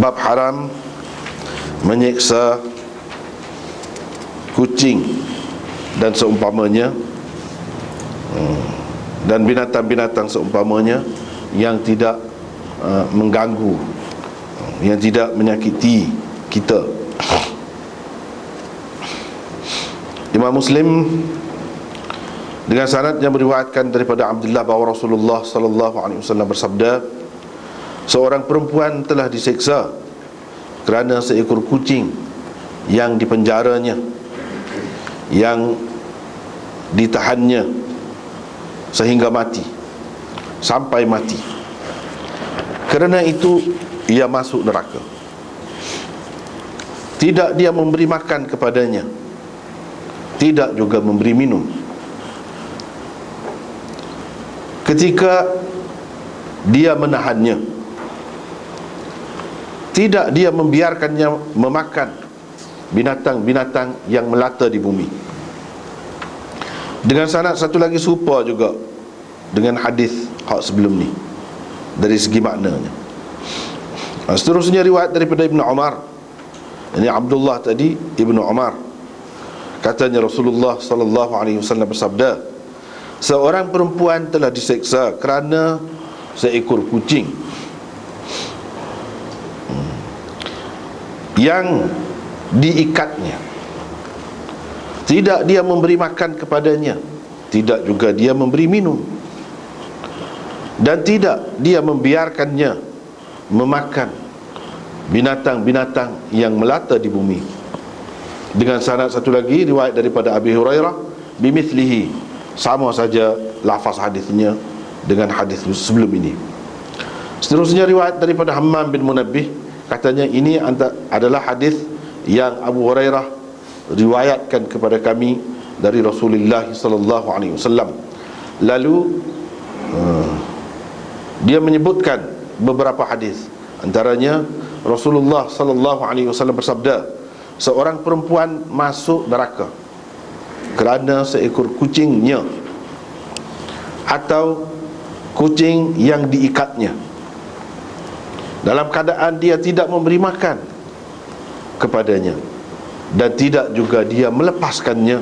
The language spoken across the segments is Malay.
bab haram menyiksa kucing dan seumpamanya, dan binatang-binatang seumpamanya yang tidak mengganggu, yang tidak menyakiti kita. Imam Muslim dengan sanad yang meriwayatkan daripada Abdullah bahawa Rasulullah sallallahu alaihi wasallam bersabda, seorang perempuan telah diseksa kerana seekor kucing yang dipenjaranya, yang ditahannya sehingga mati, sampai mati. Kerana itu ia masuk neraka. Tidak dia memberi makan kepadanya, tidak juga memberi minum. Ketika dia menahannya, tidak dia membiarkannya memakan binatang-binatang yang melata di bumi. Dengan sanad satu lagi serupa juga dengan hadis hak sebelum ni dari segi maknanya. Seterusnya riwayat daripada Ibnu Umar, ini Abdullah tadi, Ibnu Umar, katanya Rasulullah sallallahu alaihi wasallam bersabda, seorang perempuan telah diseksa kerana seekor kucing yang diikatnya. Tidak dia memberi makan kepadanya, tidak juga dia memberi minum, dan tidak dia membiarkannya memakan binatang-binatang yang melata di bumi. Dengan sanad satu lagi riwayat daripada Abi Hurairah bimithlihi, sama saja lafaz hadisnya dengan hadis sebelum ini. Seterusnya riwayat daripada Hammam bin Munabbih, katanya ini adalah hadis yang Abu Hurairah riwayatkan kepada kami dari Rasulullah sallallahu alaihi wasallam. Lalu dia menyebutkan beberapa hadis, antaranya Rasulullah sallallahu alaihi wasallam bersabda, seorang perempuan masuk neraka kerana seekor kucingnya atau kucing yang diikatnya, dalam keadaan dia tidak memberi makan kepadanya dan tidak juga dia melepaskannya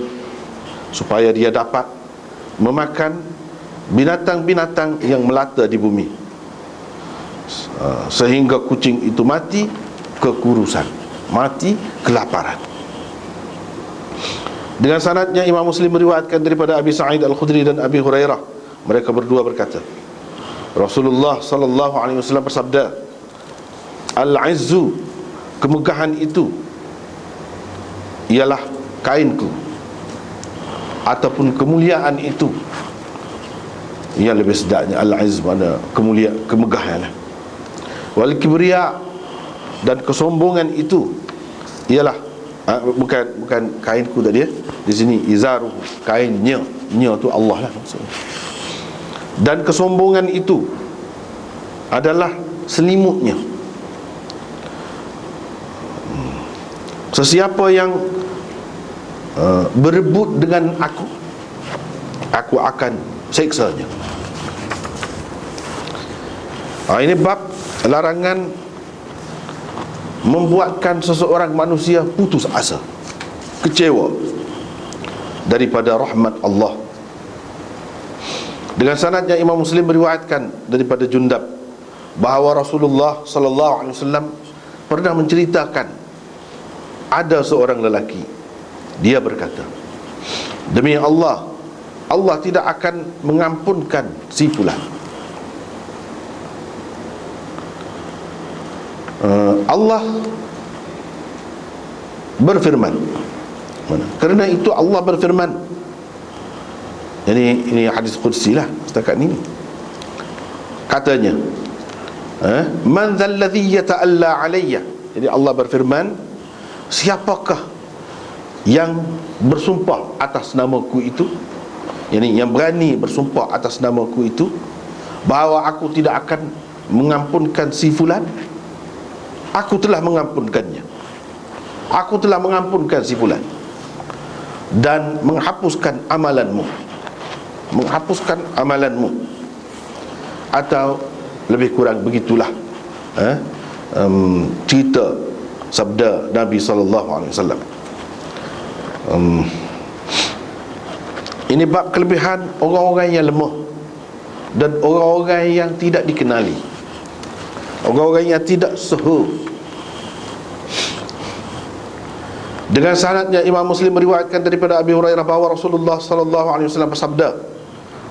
supaya dia dapat memakan binatang-binatang yang melata di bumi, sehingga kucing itu mati kekurusan, mati kelaparan. Dengan sanadnya Imam Muslim meriwayatkan daripada Abi Sa'id Al-Khudri dan Abi Hurairah, mereka berdua berkata, Rasulullah sallallahu alaihi wasallam bersabda, al-izzu, kemegahan itu ialah kainku, ataupun kemuliaan itu, yang lebih sedapnya al-izz mana kemuliaan, kemegahan. Wal kibriya, dan kesombongan itu ialah bukan kainku tadi ya. Di sini izaru, kainnya, nya tu Allah lah maksudnya. Dan kesombongan itu adalah selimutnya. Sesiapa yang berebut dengan aku akan seksanya. Ini bab larangan membuatkan seseorang manusia putus asa, kecewa daripada rahmat Allah. Dengan sanadnya Imam Muslim meriwayatkan daripada Jundab bahawa Rasulullah sallallahu alaihi wasallam pernah menceritakan ada seorang lelaki, dia berkata, demi Allah, Allah tidak akan mengampunkan si fulan. Allah berfirman, kerana itu Allah berfirman. Ini hadis qudsi lah setakat ini. Katanya, man dhal ladzi yata'alla alayya. Jadi Allah berfirman, siapakah yang bersumpah atas namaku itu, yang berani bersumpah atas namaku itu, bahawa aku tidak akan mengampunkan si fulan. Aku telah mengampunkannya. Aku telah mengampunkan si fulan dan menghapuskan amalanmu, menghapuskan amalanmu, atau lebih kurang begitulah cerita sabda Nabi sallallahu alaihi wasallam. Ini bab kelebihan orang-orang yang lemah dan orang-orang yang tidak dikenali, orang-orang yang tidak suhu. Dengan sanadnya Imam Muslim meriwayatkan daripada Abi Hurairah bahawa Rasulullah sallallahu alaihi wasallam bersabda,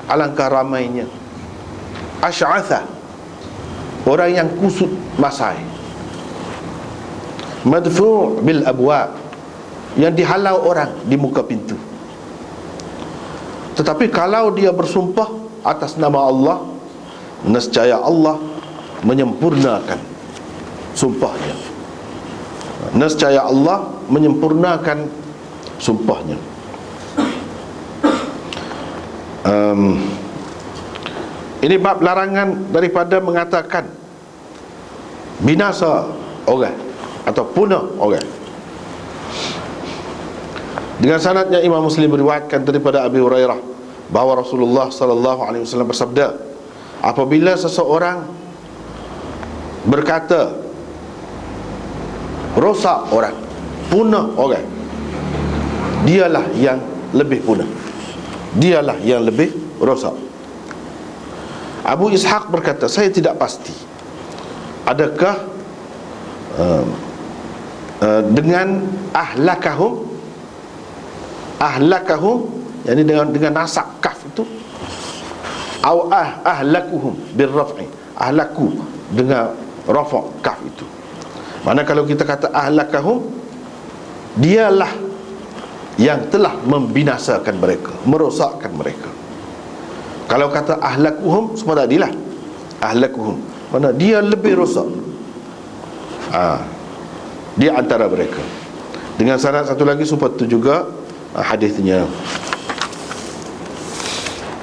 alangkah ramainya asy'atha, orang yang kusut masai, madfu' bil abwab, yang dihalau orang di muka pintu. Tetapi kalau dia bersumpah atas nama Allah, nescaya Allah menyempurnakan sumpahnya. Nescaya Allah menyempurnakan sumpahnya. Ini bab larangan daripada mengatakan binasa orang atau punah orang. Dengan sanadnya Imam Muslim meriwayatkan daripada Abi Hurairah bahawa Rasulullah sallallahu alaihi wasallam bersabda, apabila seseorang berkata rosak orang, punah orang, dialah yang lebih punah, dialah yang lebih rosak. Abu Ishaq berkata, saya tidak pasti adakah dengan ahlakahum, yakni dengan nasab kaf itu, au ahlakuhum bil raf'i, ahlaku dengan rafa' kaf itu. Mana kalau kita kata ahlakahum, dialah yang telah membinasakan mereka, merosakkan mereka. Kalau kata ahlakuhum, semua tadilah ahlakuhum, mana dia lebih rosak, dia antara mereka. Dengan sanad satu lagi supaya itu juga hadisnya.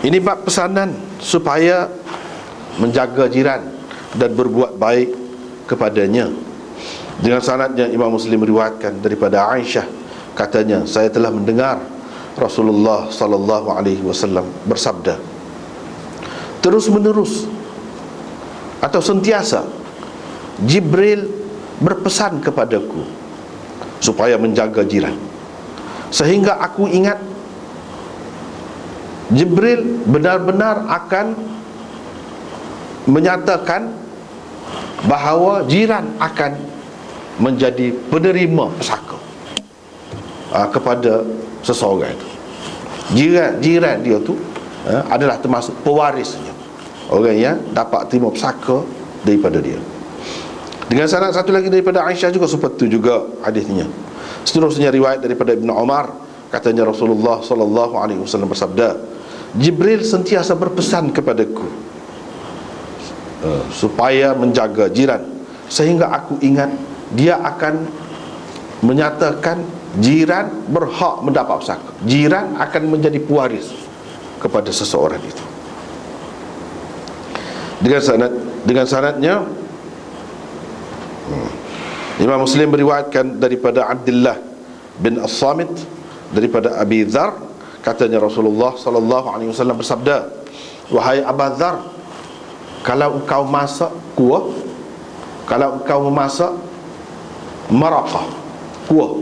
Ini bab pesanan supaya menjaga jiran dan berbuat baik kepadanya. Dengan sanadnya Imam Muslim meriwayatkan daripada Aisyah, katanya, saya telah mendengar Rasulullah sallallahu alaihi wasallam bersabda, terus menerus atau sentiasa Jibril berpesan kepadaku supaya menjaga jiran, sehingga aku ingat Jibril benar-benar akan menyatakan bahawa jiran akan menjadi penerima pesaka kepada seseorang itu. Jiran dia tu adalah termasuk pewarisnya, orang yang dapat terima pesaka daripada dia. Dengan sanad satu lagi daripada Aisyah juga seperti itu juga hadisnya. Seterusnya riwayat daripada Ibn Umar, katanya Rasulullah sallallahu alaihi wasallam bersabda, Jibril sentiasa berpesan kepadaku supaya menjaga jiran, sehingga aku ingat dia akan menyatakan jiran berhak mendapat pesaka, jiran akan menjadi pewaris kepada seseorang itu. Dengan sanadnya Imam Muslim meriwayatkan daripada Abdullah bin As-Samit daripada Abi Dzar, katanya Rasulullah sallallahu alaihi wasallam bersabda, wahai Abu Dzar, kalau engkau masak kuah, kalau engkau memasak maraqah, kuah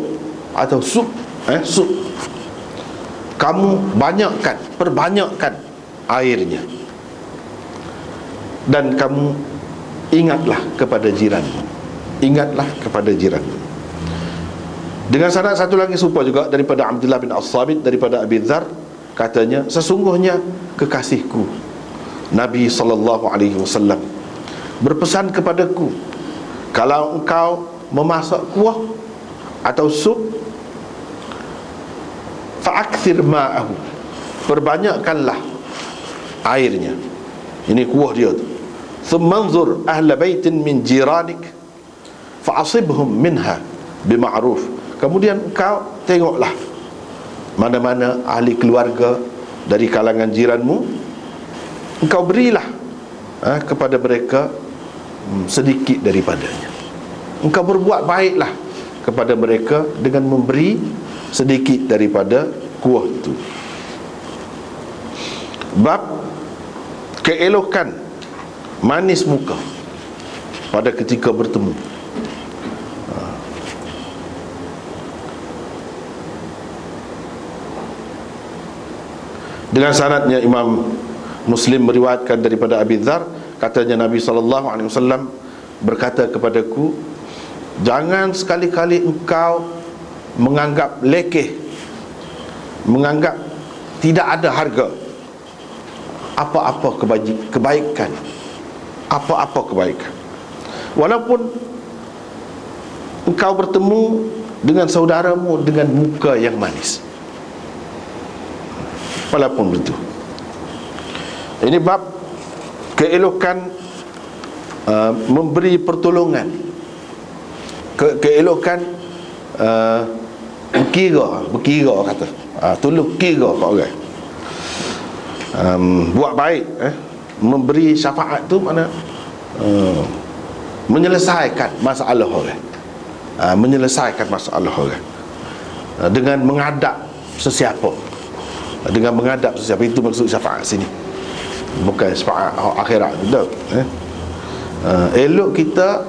atau sup, kamu perbanyakkan airnya, dan kamu ingatlah kepada jiranmu, ingatlah kepada jiranmu. Dengan sanad satu lagi serupa juga daripada Abdullah bin As-Sabit daripada Abi Dzar, katanya, sesungguhnya kekasihku Nabi sallallahu alaihi wasallam berpesan kepadaku, kalau engkau memasak kuah atau sup, fa'akthir ma'ahu, perbanyakkanlah airnya, ini kuah dia tu. Thummanzur ahla baitin min jiranik fa'asibhum minha bima'ruf, kemudian engkau tengoklah mana-mana ahli keluarga dari kalangan jiranmu, engkau berilah kepada mereka sedikit daripadanya. Engkau berbuat baiklah kepada mereka dengan memberi sedikit daripada kuah itu. Bab keelokan manis muka. pada ketika bertemu. Dengan sanadnya Imam Muslim meriwayatkan daripada Abi Dzar, katanya Nabi SAW berkata kepadaku, jangan sekali-kali engkau menganggap lekeh, menganggap tidak ada harga apa-apa kebaikan, apa-apa kebaikan, walaupun engkau bertemu dengan saudaramu dengan muka yang manis, walaupun begitu. Ini bab keelokan memberi pertolongan, keelokan berkira kata, tolong kira kat orang, buat baik, memberi syafaat tu mana menyelesaikan masalah orang, menyelesaikan masalah orang dengan menghadap sesiapa, dengan menghadap sesiapa. Itu maksud syafaat sini, bukan syafaat akhirat tu. Elok kita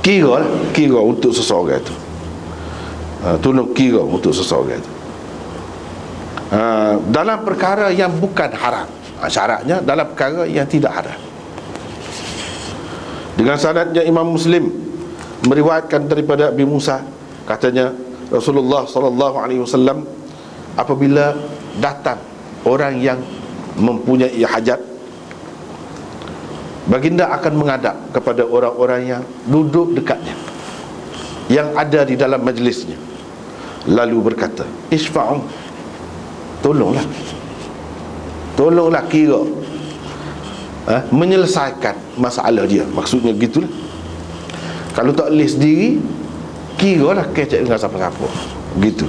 kira untuk seseorang itu, tolong kira untuk seseorang itu, dalam perkara yang bukan haram. Syaratnya dalam perkara yang tidak haram. Dengan sanadnya Imam Muslim meriwayatkan daripada Abi Musa, katanya Rasulullah SAW, apabila datang orang yang mempunyai hajat, baginda akan menghadap kepada orang-orang yang duduk dekatnya, yang ada di dalam majlisnya, lalu berkata, isfa'u, tolonglah kira, menyelesaikan masalah dia. Maksudnya gitulah. Kalau tak boleh sendiri, kiralah kecek dengan siapa-siapa, gitu.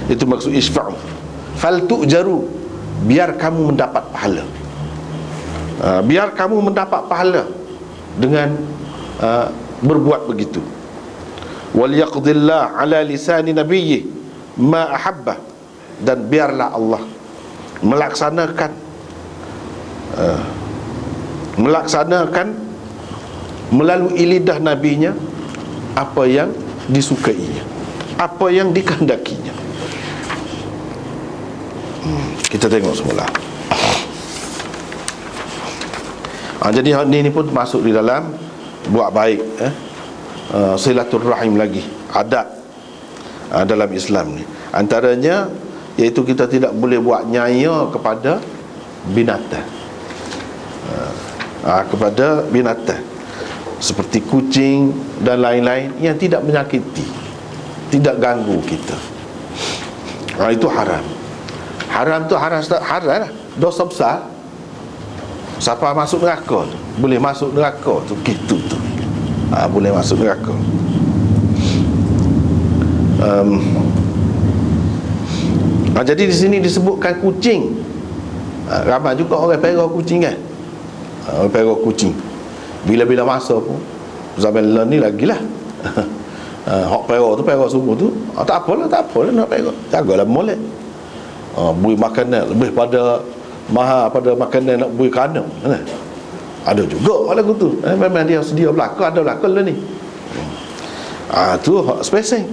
Itu maksud isfa'u. Fal tu'jaru, biar kamu mendapat pahala. Biar kamu mendapat pahala dengan berbuat begitu. Wal yaqdillah ala lisani nabiyyi ma ahabba, dan biarlah Allah melaksanakan melalui lidah nabinya apa yang disukainya, apa yang dikehendakinya. Kita tengok semula. Jadi ini pun masuk di dalam buat baik, silaturrahim lagi, adab dalam Islam ni. Antaranya iaitu kita tidak boleh buat nyaya kepada binatang, kepada binatang seperti kucing dan lain-lain yang tidak menyakiti, tidak ganggu kita. Itu haram. Haram tu haram lah, dosa besar. Siapa masuk neraka tu, boleh masuk neraka tu, gitu tu, boleh masuk neraka. Jadi di sini disebutkan kucing. Ramai juga orang perah kucing kan. Orang perah kucing. Bila-bila masa pun zaman ni lagilah. Hak perah tu, perah semua tu, tak apalah nak perah. Jagalah molek. Bui makanan lebih pada mahal pada makanan nak bui kandang. Ada juga lagu tu. Memang dia sedia belaka, ada belaka lah ni. Tu hak spesing.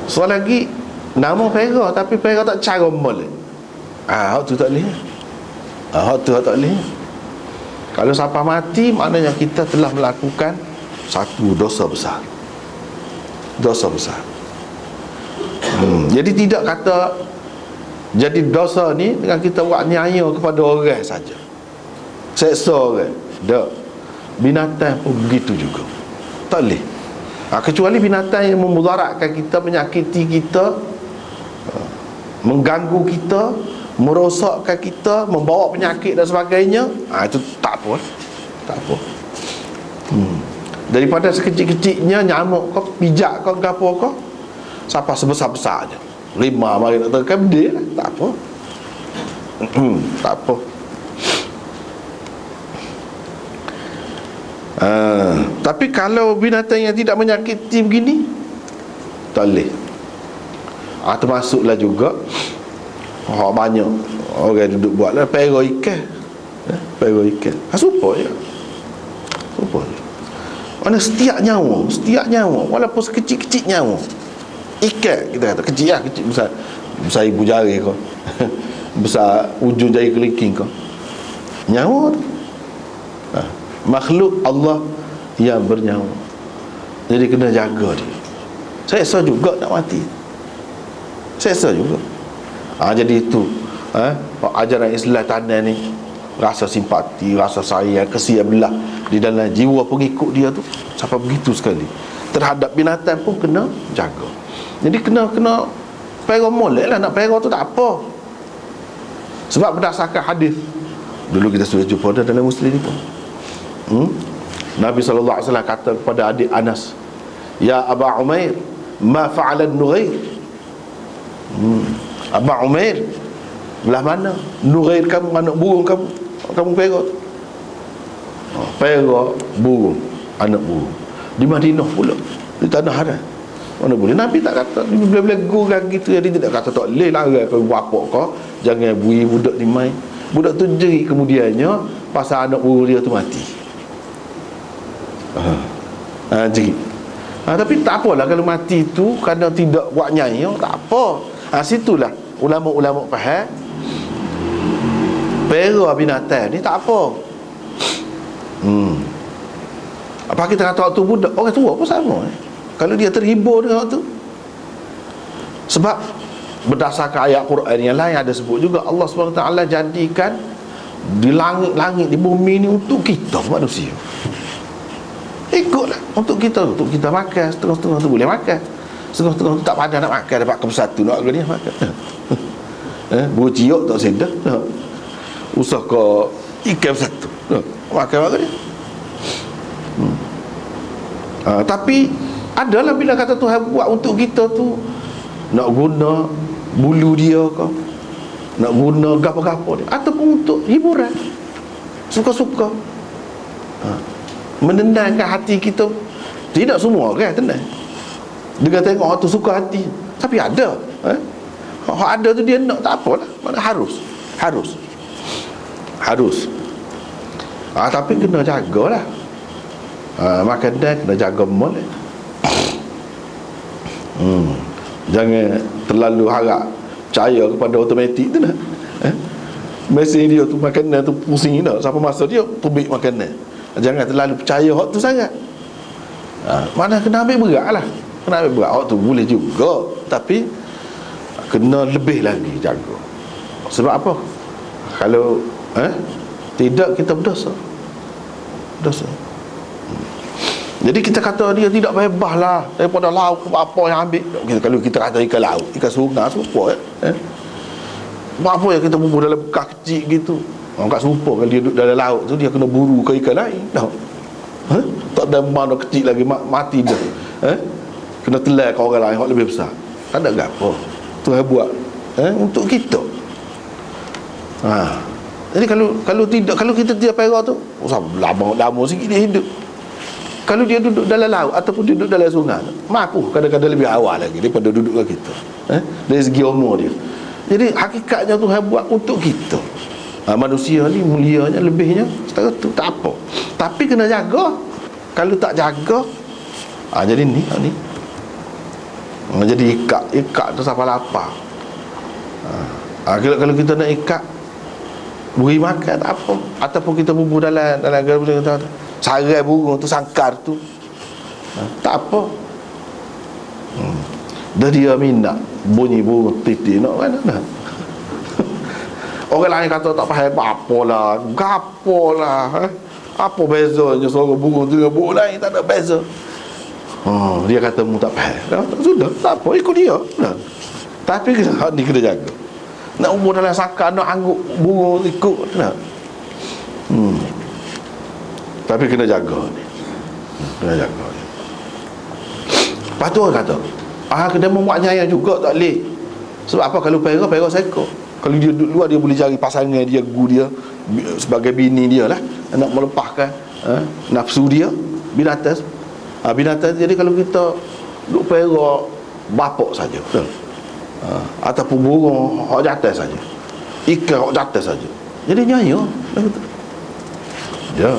So lagi nama perah tapi perah tak cara molek. Hak tu tak boleh. Hak tu tak boleh. Kalau siapa mati, maknanya kita telah melakukan satu dosa besar. Dosa besar. Jadi tidak kata jadi dosa ni dengan kita buat nyaya kepada orang saja, seksa orang. Tak. Binatang pun begitu juga. Tak boleh. Kecuali binatang yang memudaratkan kita, menyakiti kita, mengganggu kita, merosakkan kita, membawa penyakit dan sebagainya, itu tak apa. Tak apa. Daripada sekecil-kecilnya nyamuk kau, pijak kau, apa kau, sampai sebesar-besarnya, lima mari nak tekan dia, tak apa. Tak apa. Tapi kalau binatang yang tidak menyakiti begini, tak boleh. Termasuklah juga banyak orang duduk buat lah pero ikan. Pero ikan. Supaya je. Supaya je. Mana setiap nyawa walaupun sekecil-kecil nyawa. Ikan kita kata kecil lah, kecil besar ibu jari kau. Besar ujung jari kelingking kau. Nyawa tu. Makhluk Allah yang bernyawa. Jadi kena jaga dia. Seksa juga nak mati. Seksa juga. Jadi itu ajaran Islam tanah ni, rasa simpati, rasa sayang, kesian belah di dalam jiwa pengikut dia tu sampai begitu sekali. Terhadap binatang pun kena jaga. Jadi kena pera molek lah. Nak pera tu tak apa. Sebab berdasarkan hadis, dulu kita sudah jumpa dalam Muslim ni pun, Nabi SAW kata kepada adik Anas, "Ya Aba Umair, ma fa'ala Nughair?" Aba Umair, belah mana Nughair kamu, anak burung kamu pera tu? Pera burung, anak burung di Madinah pula, di tanah haram. Mana boleh? Nabi tak kata, bila-bila gurang gitu. Dia tidak kata tak boleh larang kau bapak kau jangan bui budak ni main. Budak tu jerit kemudiannya pasal anak burung dia tu mati. Jerit. Tapi tak apalah kalau mati tu kerana tidak buat nyai, tak apa. Situlah ulama-ulama faham pera binatang ni tak apa. Apa kita kata waktu budak, orang tua pun sama kalau dia terhibur dengan waktu. Sebab berdasarkan ayat Quran yang lain ada sebut juga, Allah SWT jadikan di langit-langit, di bumi ni untuk kita manusia. Ikutlah untuk kita makan. Setengah-setengah tu boleh makan, setengah-setengah tu tak pandai nak makan, dapat ke satu nak dia makan. Buah ciok tak sedar, usah ke ikan satu makan dia. Tapi adalah bila kata Tuhan buat untuk kita tu, nak guna bulu dia ke, nak guna gapo-gapo dia, ataupun untuk hiburan, suka-suka, menenangkan hati kita. Tidak semua kan tenang. Dia tengok orang tu suka hati, tapi ada ada tu dia nak, tak apalah, mana harus tapi kena jagalah. Makanan kena jaga molek. Jangan terlalu harap percaya kepada automatik tu lah. Mesin dia tu makanan tu pusing dah, sampai masa dia tubik makanan. Jangan terlalu percaya hak tu sangat. Mana kena ambil berat lah. Kena ambil berat. Hak tu boleh juga, tapi kena lebih lagi jaga. Sebab apa? Kalau tidak, kita berdosa. Jadi kita kata dia tidak bebas lah daripada laut apa yang ambil. Kalau kita kata ikan laut, ikan sungai serupa apa yang kita bubuh dalam bekas kecil gitu, kat serupa kalau dia duduk dalam laut tu, dia kena buru ke ikan lain dah. Tak ada mana kecil lagi mati dah. Kena telan ke orang lain yang lebih besar. Tak ada apa Tuhan buat untuk kita. Jadi kalau kita tidak pera tu, lama sikit dia hidup. Kalau dia duduk dalam laut ataupun duduk dalam sungai, mampu kadang-kadang lebih awal lagi daripada duduk dengan kita, dari segi umur dia. Jadi hakikatnya Tuhan buat untuk kita. Manusia ni mulianya, lebihnya setara tu, tak apa. Tapi kena jaga. Kalau tak jaga, jadi ni jadi ikat tu sampai lapar. Kalau kita nak ikat, beri makan tak apa. Ataupun kita bubuh dalam kita tu, sarai burung tu, sangkar tu, tak apa. Dah dia minat bunyi burung titik nak mana dah. Orang lain kata tak faham, apalah, gapolah, apa bezanya suara burung tu dengan burung lain, tak ada beza. Dia kata mu tak faham, sudah, tak apa, ikut dia dah. Tapi ni kena jaga. Nak umur dalam sangkar, nak angguk burung ikut dah. Tapi kena jaga ni. Kena jaga ni. Lepas tu orang kata, kena membuat nyayang juga tak boleh. Sebab apa? Kalau pera seekor. Kalau dia duduk luar, dia boleh cari pasangan dia, gu dia sebagai bini dia lah, nak melepaskan nafsu dia. Binatang. Jadi kalau kita duduk pera bapak saja, betul? Ataupun burung hak jatuh saja, ikan hak jatuh saja. Jadi nyanyi lagu tu. Ya,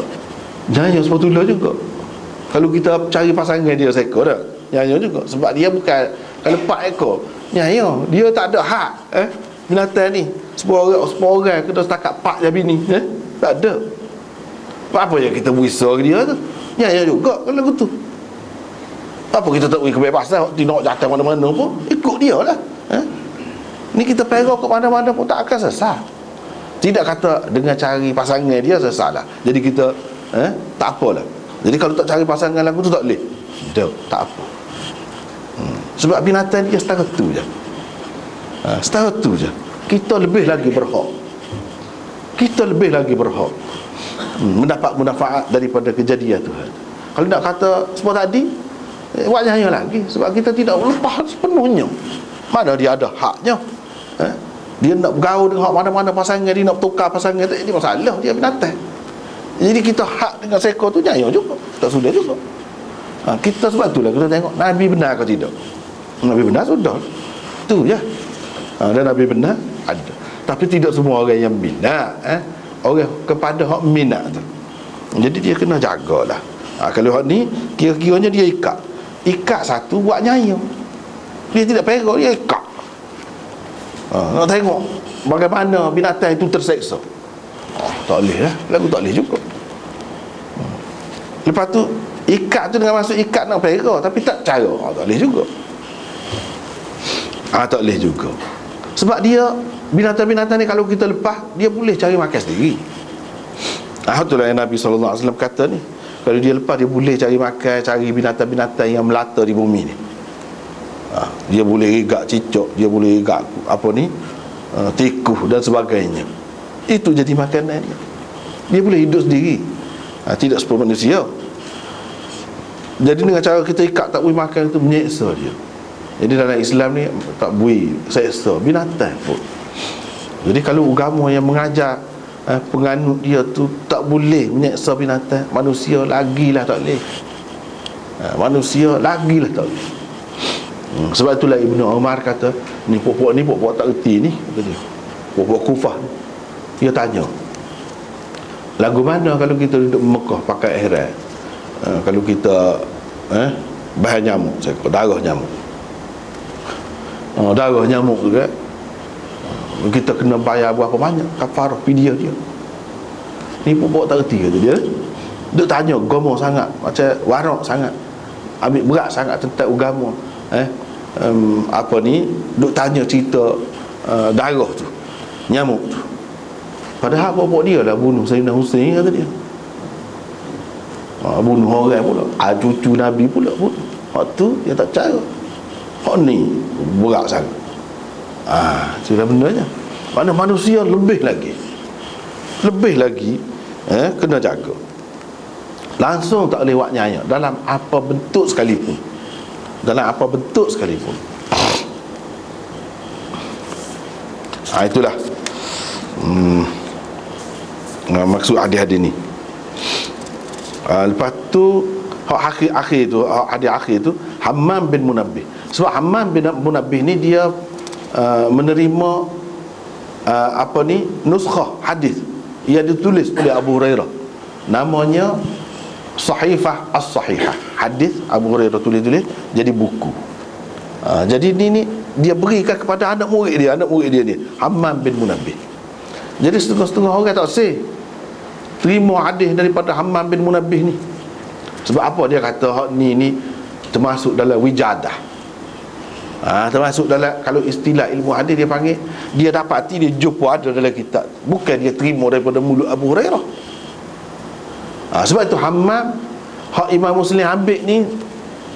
nyanyi sepatutnya juga. Kalau kita cari pasangan dia seekor dah, nyanyi juga. Sebab dia bukan, kalau 4 ekor nyanyi, dia tak ada hak binatang ni. Sepuluh orang kita setakat 4 je bini, tak ada. Apa yang kita berisau ke dia tu? Nyanyi juga kan lagu tu. Apa kita tak beri kebebasan, tidak jatuh mana-mana pun, ikut dia lah. Ni kita perah ke mana-mana pun tak akan sesat. Tidak kata dengan cari pasangan dia sesat lah. Jadi kita tak apalah. Jadi kalau tak cari pasangan lagu tu tak boleh. Tak apa. Sebab binatang dia setara tu je. Setara tu je. Kita lebih lagi berhak. Kita lebih lagi berhak mendapat manfaat daripada kejadian Tuhan. Kalau nak kata sebab tadi, buat nyanyi lagi. Sebab kita tidak lepas sepenuhnya. Mana dia ada haknya. Dia nak bergaul dengan hak mana-mana pasangan, dia nak bertukar pasangan, tak jadi masalah, dia binatang. Jadi kita hak dengan seekor tu nyanyi juga, tak sudah juga. Kita sebab itulah kita tengok Nabi benar ke tidak. Nabi benar sudah, tu je. Dan Nabi benar ada. Tapi tidak semua orang yang minat, orang kepada hak minat tu. Jadi dia kena jagalah. Kalau hak ni kira-kiranya dia ikat satu buat nyanyi. Dia tidak pegang, dia ikat. Nak tengok bagaimana binatang itu terseksa. Tak boleh lah, lagu tak boleh juga. Lepas tu ikat tu dengan maksud ikat nak pegang, tapi tak cara, tak boleh juga. Tak boleh juga. Sebab dia, binatang-binatang ni kalau kita lepas, dia boleh cari makan sendiri. Itulah yang Nabi SAW kata ni, kalau dia lepas, dia boleh cari makan, cari binatang-binatang yang melata di bumi ni. Dia boleh igak cicak, dia boleh igak tikus dan sebagainya. Itu jadi makanan dia. Dia boleh hidup sendiri, tidak seperti manusia. Jadi dengan cara kita ikat tak boleh makan, itu menyeksa dia. Jadi dalam Islam ni tak boleh seksa binatang pun. Jadi kalau agama yang mengajar penganut dia tu tak boleh menyeksa binatang, manusia lagilah tak boleh. Manusia lagilah tak boleh. Sebab itulah Ibnu Umar kata, ni pokok tak erti ni, kata dia. Pokok Kufah ni. Dia tanya, lagu mana kalau kita duduk Mekah pakai ihram, kalau kita bahan nyamuk, darah nyamuk, darah nyamuk juga, kita kena bayar berapa banyak kafarah fidyah dia. Ni pokok tak erti, kata dia. Duk tanya agama sangat, macam warak sangat, ambil berat sangat tentang agama. Duk tanya cerita darah tu, nyamuk tu. Padahal bapak dia lah bunuh Sayyidina Husain, kata dia. Bunuh orang pula, cucu Nabi pula bunuh. Hak tu dia tak cara. Hak ni berat sangat. Sudah benarnya. Mana manusia lebih lagi kena jaga. Langsung tak boleh buat nyanyi dalam apa bentuk sekalipun. Itulah maksud hadis-hadis ni. Lepas tu hak akhir tu, hadis akhir tu Hammam bin Munabbih. Sebab Hammam bin Munabbih ni dia menerima nuskhah hadis yang ditulis oleh Abu Hurairah, namanya Sahifah As-Sahihah. Hadis Abu Hurairah tulis jadi buku. Jadi ni dia berikan kepada anak murid dia ni, Hammam bin Munabbih. Jadi setengah-setengah orang tak terima hadis daripada Hammam bin Munabbih ni. Sebab apa? Dia kata hak ni termasuk dalam wijadah. Termasuk dalam, kalau istilah ilmu hadis dia panggil, dia dapati, dia jumpa ada dalam kitab, bukan dia terima daripada mulut Abu Hurairah. Sebab itu Hammam, hak Imam Muslim ambil ni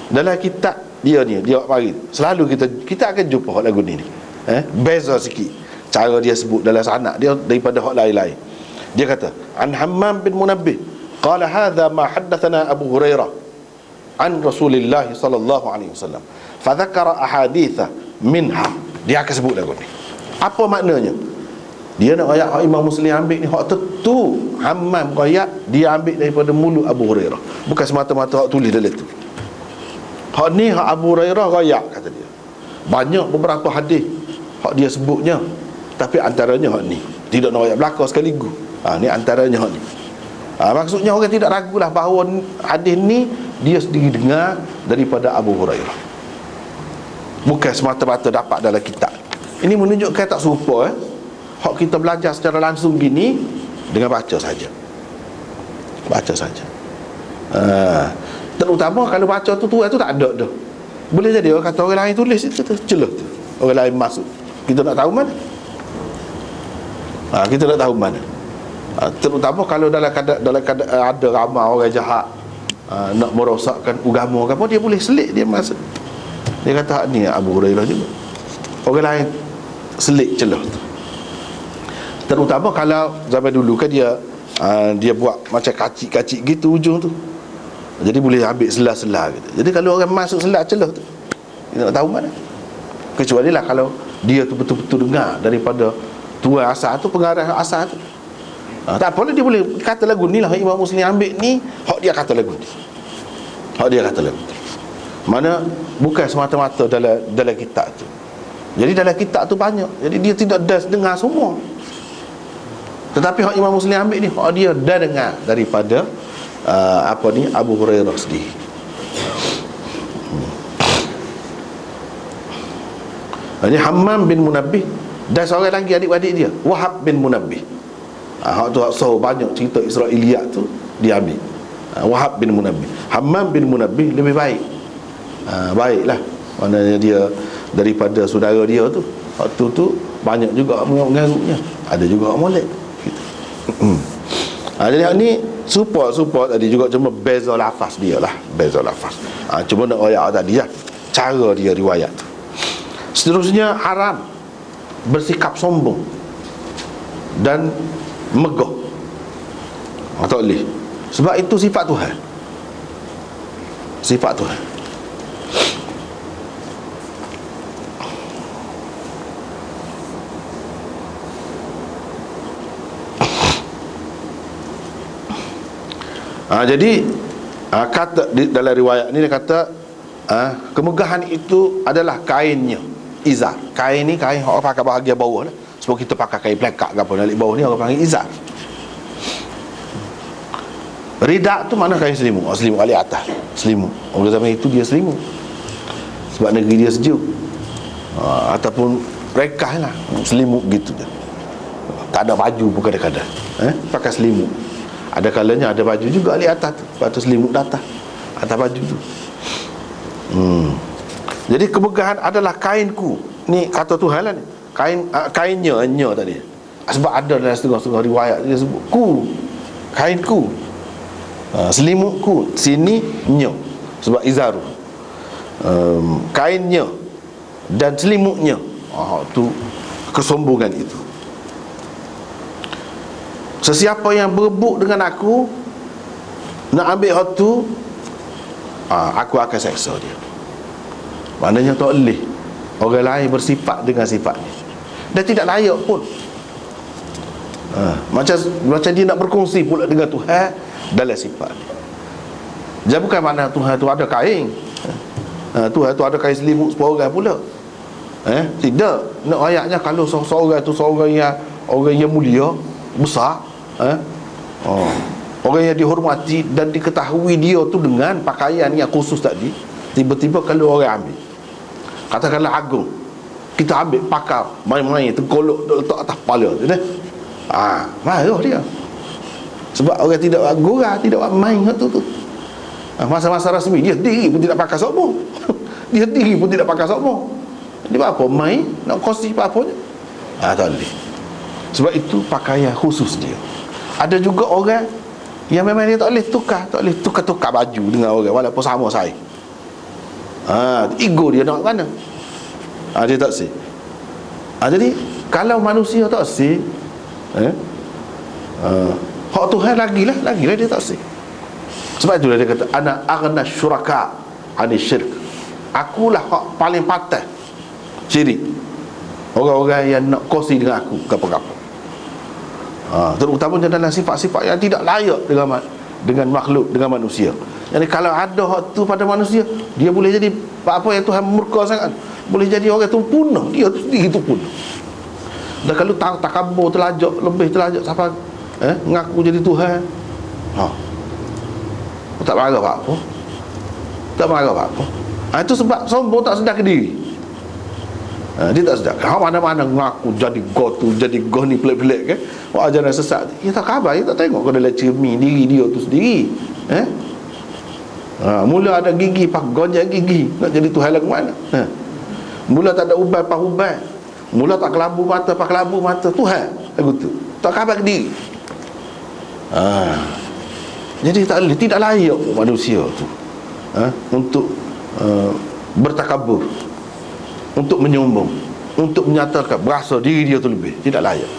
dalam kitab dia ni, dia mari selalu kita akan jumpa hak lagu ni beza sikit cara dia sebut dalam sanad dia daripada hak lain-lain. Dia kata an Hammam bin Munabbih qala hadha ma haddathana Abu Hurairah an Rasulillah sallallahu alaihi wasallam fa dzakara ahaditha minha. Dia akan sebut lagu ni. Apa maknanya? Dia nak ayat hak Imam Muslim ambil ni hak tentu Hammam ayat dia ambil daripada mulut Abu Hurairah, bukan semata-mata hak tulis dalam tu. Hak ni hak Abu Hurairah rayak, kata dia. Banyak beberapa hadis hak dia sebutnya, tapi antaranya hak ni. Tidak nak ayat belakang sekaligus. Ni antaranya hak ni. Maksudnya orang tidak ragulah bahawa hadis ni dia sendiri dengar daripada Abu Hurairah, bukan semata-mata dapat dalam kitab. Ini menunjukkan tak serupa hak kita belajar secara langsung gini dengan baca saja. Baca saja. Terutama kalau baca tu tak ada dah. Boleh jadi orang kata orang lain tulis itu celah tu. Orang lain masuk. Kita nak tahu mana? Kita nak tahu mana? Terutama kalau dalam keadaan ada ramai orang jahat nak merosakkan agama ke apa, dia boleh selit, dia masuk. Dia kata ni Abu Hurairah juga. Orang lain selit celah tu. Terutama kalau zaman dulu kan dia buat macam kacik-kacik gitu ujung tu. Jadi boleh ambil selah-selah gitu. Jadi kalau orang masuk selah celah tu, dia nak tahu mana. Kecuali lah kalau dia tu betul-betul dengar daripada tuan asal tu, pengarah asal tu. Tak apalah, dia boleh kata lagu ni lah Imam Muslim ambil ni, hak dia kata lagu ni. Hak dia kata lagu ni. Mana bukan semata-mata dalam kitab tu. Jadi dalam kitab tu banyak. Jadi dia tidak dengar semua. Tetapi hak Imam Muslim ambil ni, hak dia dah dengar daripada Abu Hurairah sendiri. Ini Hammam bin Munabbih dan seorang lagi adik-adik dia, Wahab bin Munabbih. Hak tu hak banyak cerita Israiliyat tu dia ambil. Wahab bin Munabbih. Hammam bin Munabbih lebih baik. Baiklah. Maknanya dia daripada saudara dia tu. Hak tu banyak juga mengaruhnya. Ada juga molek gitu. Jadi ni support tadi juga, cuma beza lafaz dia lah, beza lafaz. Cuma nak ayat tadi lah, cara dia riwayat. Seterusnya, haram bersikap sombong dan megah. Tak boleh. Sebab itu sifat Tuhan. Sifat Tuhan. Jadi kata dalam riwayat ni dia kata kemegahan itu adalah kainnya, izar. Kain ni kain orang pakai bahagian bawah lah. Sebab kita pakai kain plekak ke apa, dari bawah ni orang panggil izar. Ridak tu mana kain selimut. Selimut balik atas, selimut. Orang zaman itu dia selimut sebab negeri dia sejuk. Ataupun rekah lah, selimut gitu. Tak ada baju pun kadang-kadang pakai selimut. Ada kalanya ada baju juga di atas tu, lepas tu selimut atas baju tu. Jadi kemegahan adalah kainku. Ni kata Tuhan lah ni. Kainnya tadi. Sebab ada dalam setengah-setengah riwayat dia sebut ku, kainku, selimutku. Sini nya, sebab izaru, kainnya dan selimutnya. Tu kesombongan itu. Sesiapa yang berebut dengan aku, nak ambil hak tu, aku akan seksa dia. Maknanya tak boleh orang lain bersifat dengan sifat ni, dan tidak layak pun. Macam dia nak berkongsi pula dengan Tuhan dalam sifat ni. Jadi bukan mana Tuhan tu ada kain, Tuhan tu ada kain selimut seorang pula. Tidak. Nak ayatnya kalau seorang tu seorang yang mulia, besar, orang yang dihormati dan diketahui dia tu dengan pakaian yang khusus tadi, tiba-tiba kalau orang ambil, katakanlah agung, kita ambil pakar main-main tergolok letak atas kepala tu dah, marah dia. Sebab orang tidak gurau, tidak main tu. Masa-masa rasmi dia diri pun tidak pakai sokmo. Dia diri pun tidak pakai sokmo. Dia apa main nak kongsi apa-apanya. Tak boleh. Sebab itu pakaian khusus dia. Ada juga orang yang memang dia tak boleh tukar baju dengan orang walaupun sama saya. Ego dia nak mana? Dia tak sih. Jadi kalau manusia tak sih, hak Tuhan lagilah dia tak sih. Sebab itulah dia kata ana aghna syuraka ani syirk. Akulah hak paling patah syirik. Orang-orang yang nak kongsi dengan aku apa-apa. Terutamanya dalam sifat-sifat yang tidak layak dengan makhluk, dengan manusia. Jadi kalau ada hak tu pada manusia, dia boleh jadi apa yang Tuhan murka sangat. boleh jadi orang tu punah, dia tu sendiri tu punah. Dan kalau takabur, terlajak, lebih terlajak sampai ngaku jadi Tuhan, tak marah apa-apa. Tak marah apa-apa. Itu sebab sombong tak sedar ke diri. Dia tak sedar. Kau mana-mana ngaku jadi God tu, jadi God ni pelik-pelik kan. Ajaran sesat. Dia tak khabar, dia tak tengok kau dalam cermin diri dia tu sendiri. Mula ada gigi, pak gonjak gigi, nak jadi Tuhan lagu mana? Mula tak ada ubat, pak ubat. Mula tak kelabu mata, pak kelabu mata. Tuhan lagu tu. Tak khabar ke diri. Jadi tidak layak manusia tu untuk bertakabur, untuk menyombong, untuk menyatakan berasa diri dia tu lebih. Tidak layak.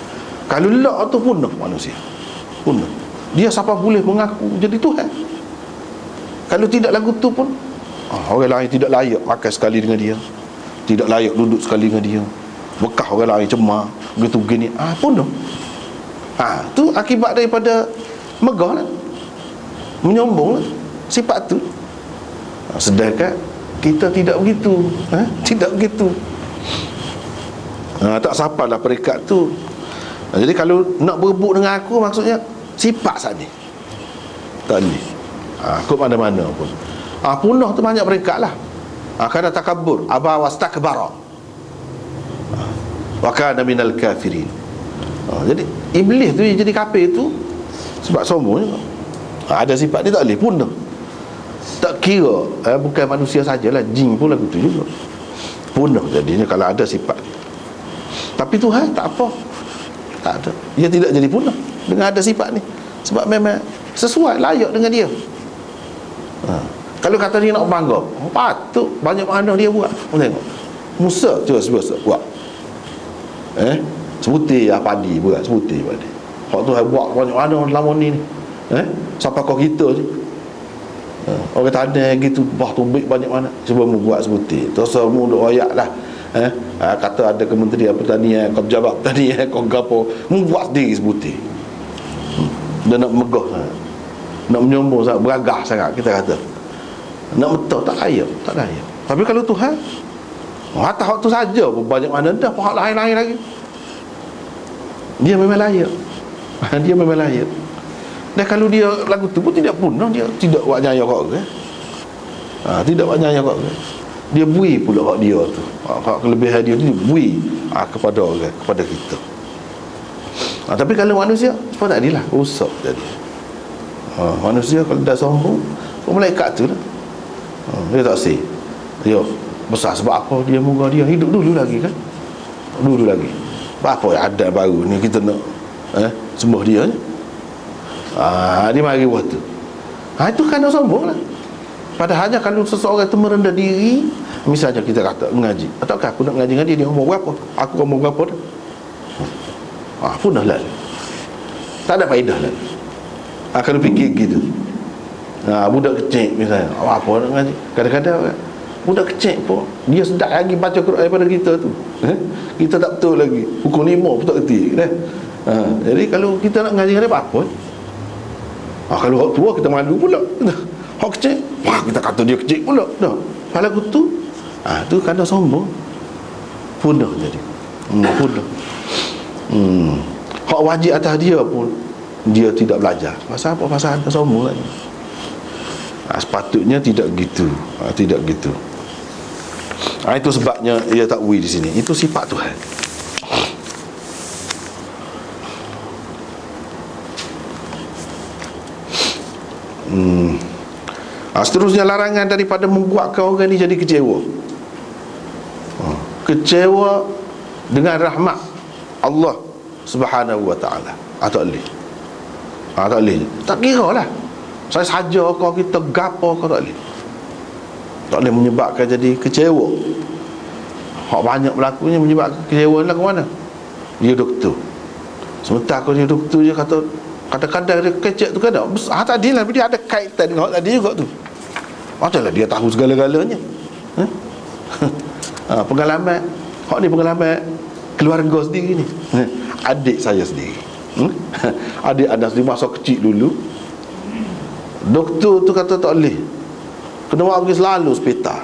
Kalau lak tu punah manusia, punah. Dia siapa boleh mengaku jadi Tuhan? Kalau tidak lagu tu pun orang lain tidak layak pakai sekali dengan dia, tidak layak duduk sekali dengan dia. Bekah orang lain cemar begitu begini, punah. Tu akibat daripada megah lah, menyombong lah, sifat tu. Sedangkan kita tidak begitu, tidak begitu. Tak sapalah peringkat tu. Jadi kalau nak berebut dengan aku, maksudnya sifat saja, tak boleh. Kau mana-mana pun punah tu banyak peringkat lah. Kerana takabur, aba wastakbara wa kana minal kafirin. Jadi iblis tu jadi kafir tu sebab sombong juga. Ada sifat dia tak boleh punah. Tak kira bukan manusia sajalah, jin pun lagu tu juga punah jadinya kalau ada sifat. Tapi Tuhan tak apa, tak ada, dia tidak jadi punah dengan ada sifat ni, sebab memang sesuai, layak dengan dia. Kalau kata dia nak bangga, patut banyak mana dia buat. Tengok Musa cuba buat sebutir padi buat, sebutir padi. Hak tu buat banyak mana lama ni sampai kau kita je. Orang tanah gitu bah tubik banyak mana, cuba mu buat sebutir. Terus mu duk royak lah. Kata ada kementerian pertanian, kau pejabat pertanian, kau gapo, mu buat sendiri sebutir. Dia nak megah, nak menyombong sangat, beragah sangat kita kata. Nak betul tak layak, tak layak. Tapi kalau Tuhan, hatta hak tu saja pun banyak mana dah hak lain-lain lagi. Dia memang layak. Dia memang layak. Dan kalau dia lagu tu pun tidak punah, dia tidak buat nyaya kat orang. Tidak buat nyaya kat orang. Dia bui pula hak dia tu. Hak kelebihan dia tu bui kepada orang, kepada kita. Tapi kalau manusia, sebab tak adilah, rosak jadi. Manusia kalau dah sombong, malaikat tu lah. Dia tak say. Dia besar sebab apa? Dia moga dia hidup dulu lagi kan? Dulu lagi. Apa yang ada baru ni kita nak sembah dia je. Dia mari buat tu. Itu kan sombong lah. Padahalnya kalau seseorang itu merendah diri, misalnya kita kata mengaji, ataukah aku nak mengaji dengan dia, dia umur berapa? Aku umur berapa dah? Punah lah. Tak ada faedah lah. Kalau fikir gitu. Budak kecil misalnya, apa nak mengaji? Kadang-kadang budak kecil pun dia sedap lagi baca Quran daripada kita tu. Kita tak betul lagi. Pukul 5 pun tak kerti kan? Jadi kalau kita nak mengaji dengan dia, apa? Kalau orang tua kita malu pula. Orang kecil, kita kata dia kecil pula. Dah. Kalau tu tu kadang sombong. Punah jadi. Punah. Hak wajib atas dia pun dia tidak belajar. Pasal apa? Pasal ada sombong lagi. Sepatutnya tidak gitu. Tidak gitu. Itu sebabnya ia takwil di sini. Itu sifat Tuhan. Seterusnya larangan daripada membuatkan orang ni jadi kecewa. Kecewa dengan rahmat Allah Subhanahu wa ta'ala. Tak boleh. Tak boleh. Tak kira lah saya saja kau, kita gapo kau, tak boleh. Tak boleh menyebabkan jadi kecewa. Hak banyak berlakunya menyebabkan kecewa lah ke mana? Dia doktor. Sementara kalau dia doktor je kata kadang-kadang dia kecek tu kadang besar tadi lah, dia ada kaitan dengan hak tadi juga tu. Macamlah dia tahu segala-galanya. Pengalaman hak ni pengalaman keluarga sendiri ni. Adik saya sendiri. Adik Anas di masa kecil dulu, doktor tu kata tak boleh, kena pergi selalu hospital.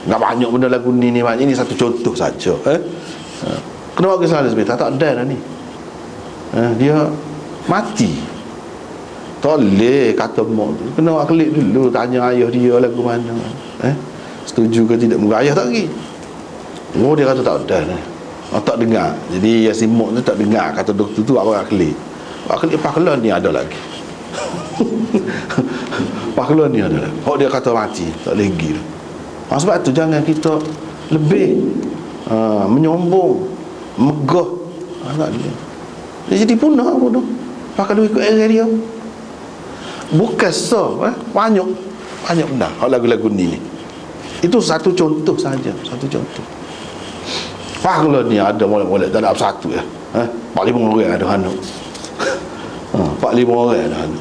Enggak banyak benda lagu ni banyak. Ini satu contoh saja. Kenapa kisah Elizabeth? Tak ada dah ni. Dia mati. Tak boleh kata mak tu. Kena klik dulu, tanya ayah dia lagu mana. Setuju ke tidak? Muka ayah tak pergi. Oh, dia kata tak ada dah. Tak dengar. Jadi Yasin Mok tu tak dengar kata doktor tu apa klik. Pak klik pakelan ni ada lagi. Pakelan ni ada lagi. Dia kata mati, tak boleh pergi dah. Sebab tu jangan kita lebih menyombong, megah. Tak boleh. Dia jadi punah pun tu. Pakai duit ikut area dia. Bukan banyak benda lagu-lagu ni. Itu satu contoh saja, satu contoh. Kalau ni ada molek-molek tak ada satu ya. 4-5 orang ada hanu. 4-5 orang ada hanu.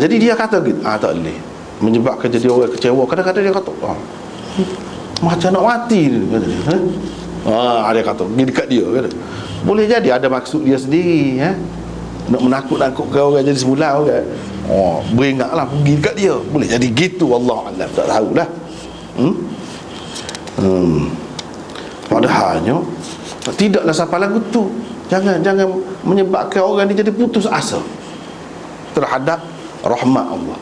Jadi dia kata gitu, tak boleh. Menyebabkan jadi orang kecewa. Kadang-kadang dia kata, macam nak mati dia kata dia. Dia kata, pergi dekat dia kata. Boleh jadi ada maksud dia sendiri nak menakut-nakutkan orang jadi semula orang. Beringatlah pergi dekat dia. Boleh jadi gitu, Allah alam, tak tahulah. Padahalnya tidaklah siapa lagu tu. Jangan menyebabkan orang ni jadi putus asa terhadap rahmat Allah.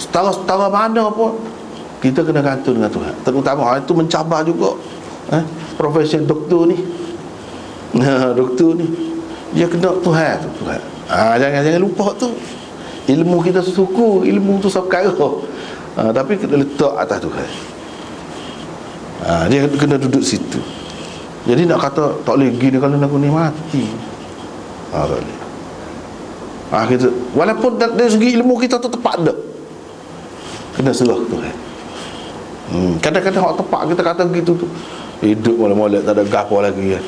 Setara mana pun kita kena gantung dengan Tuhan. Terutama hal itu mencabar juga profesi doktor ni. Doktor ni dia kena Tuhan tu, Tuhan. Jangan lupa tu. Ilmu kita suku, ilmu tu sekarang. Tapi kita letak atas Tuhan. Dia kena duduk situ. Jadi nak kata tak boleh gini kalau aku ni mati. Tak boleh. Kita walaupun dari segi ilmu kita tu tepat dah, kena serah Tuhan. Kadang-kadang hak tepat kita kata gitu tu, hidup molek-molek tak ada gapo lagi kan.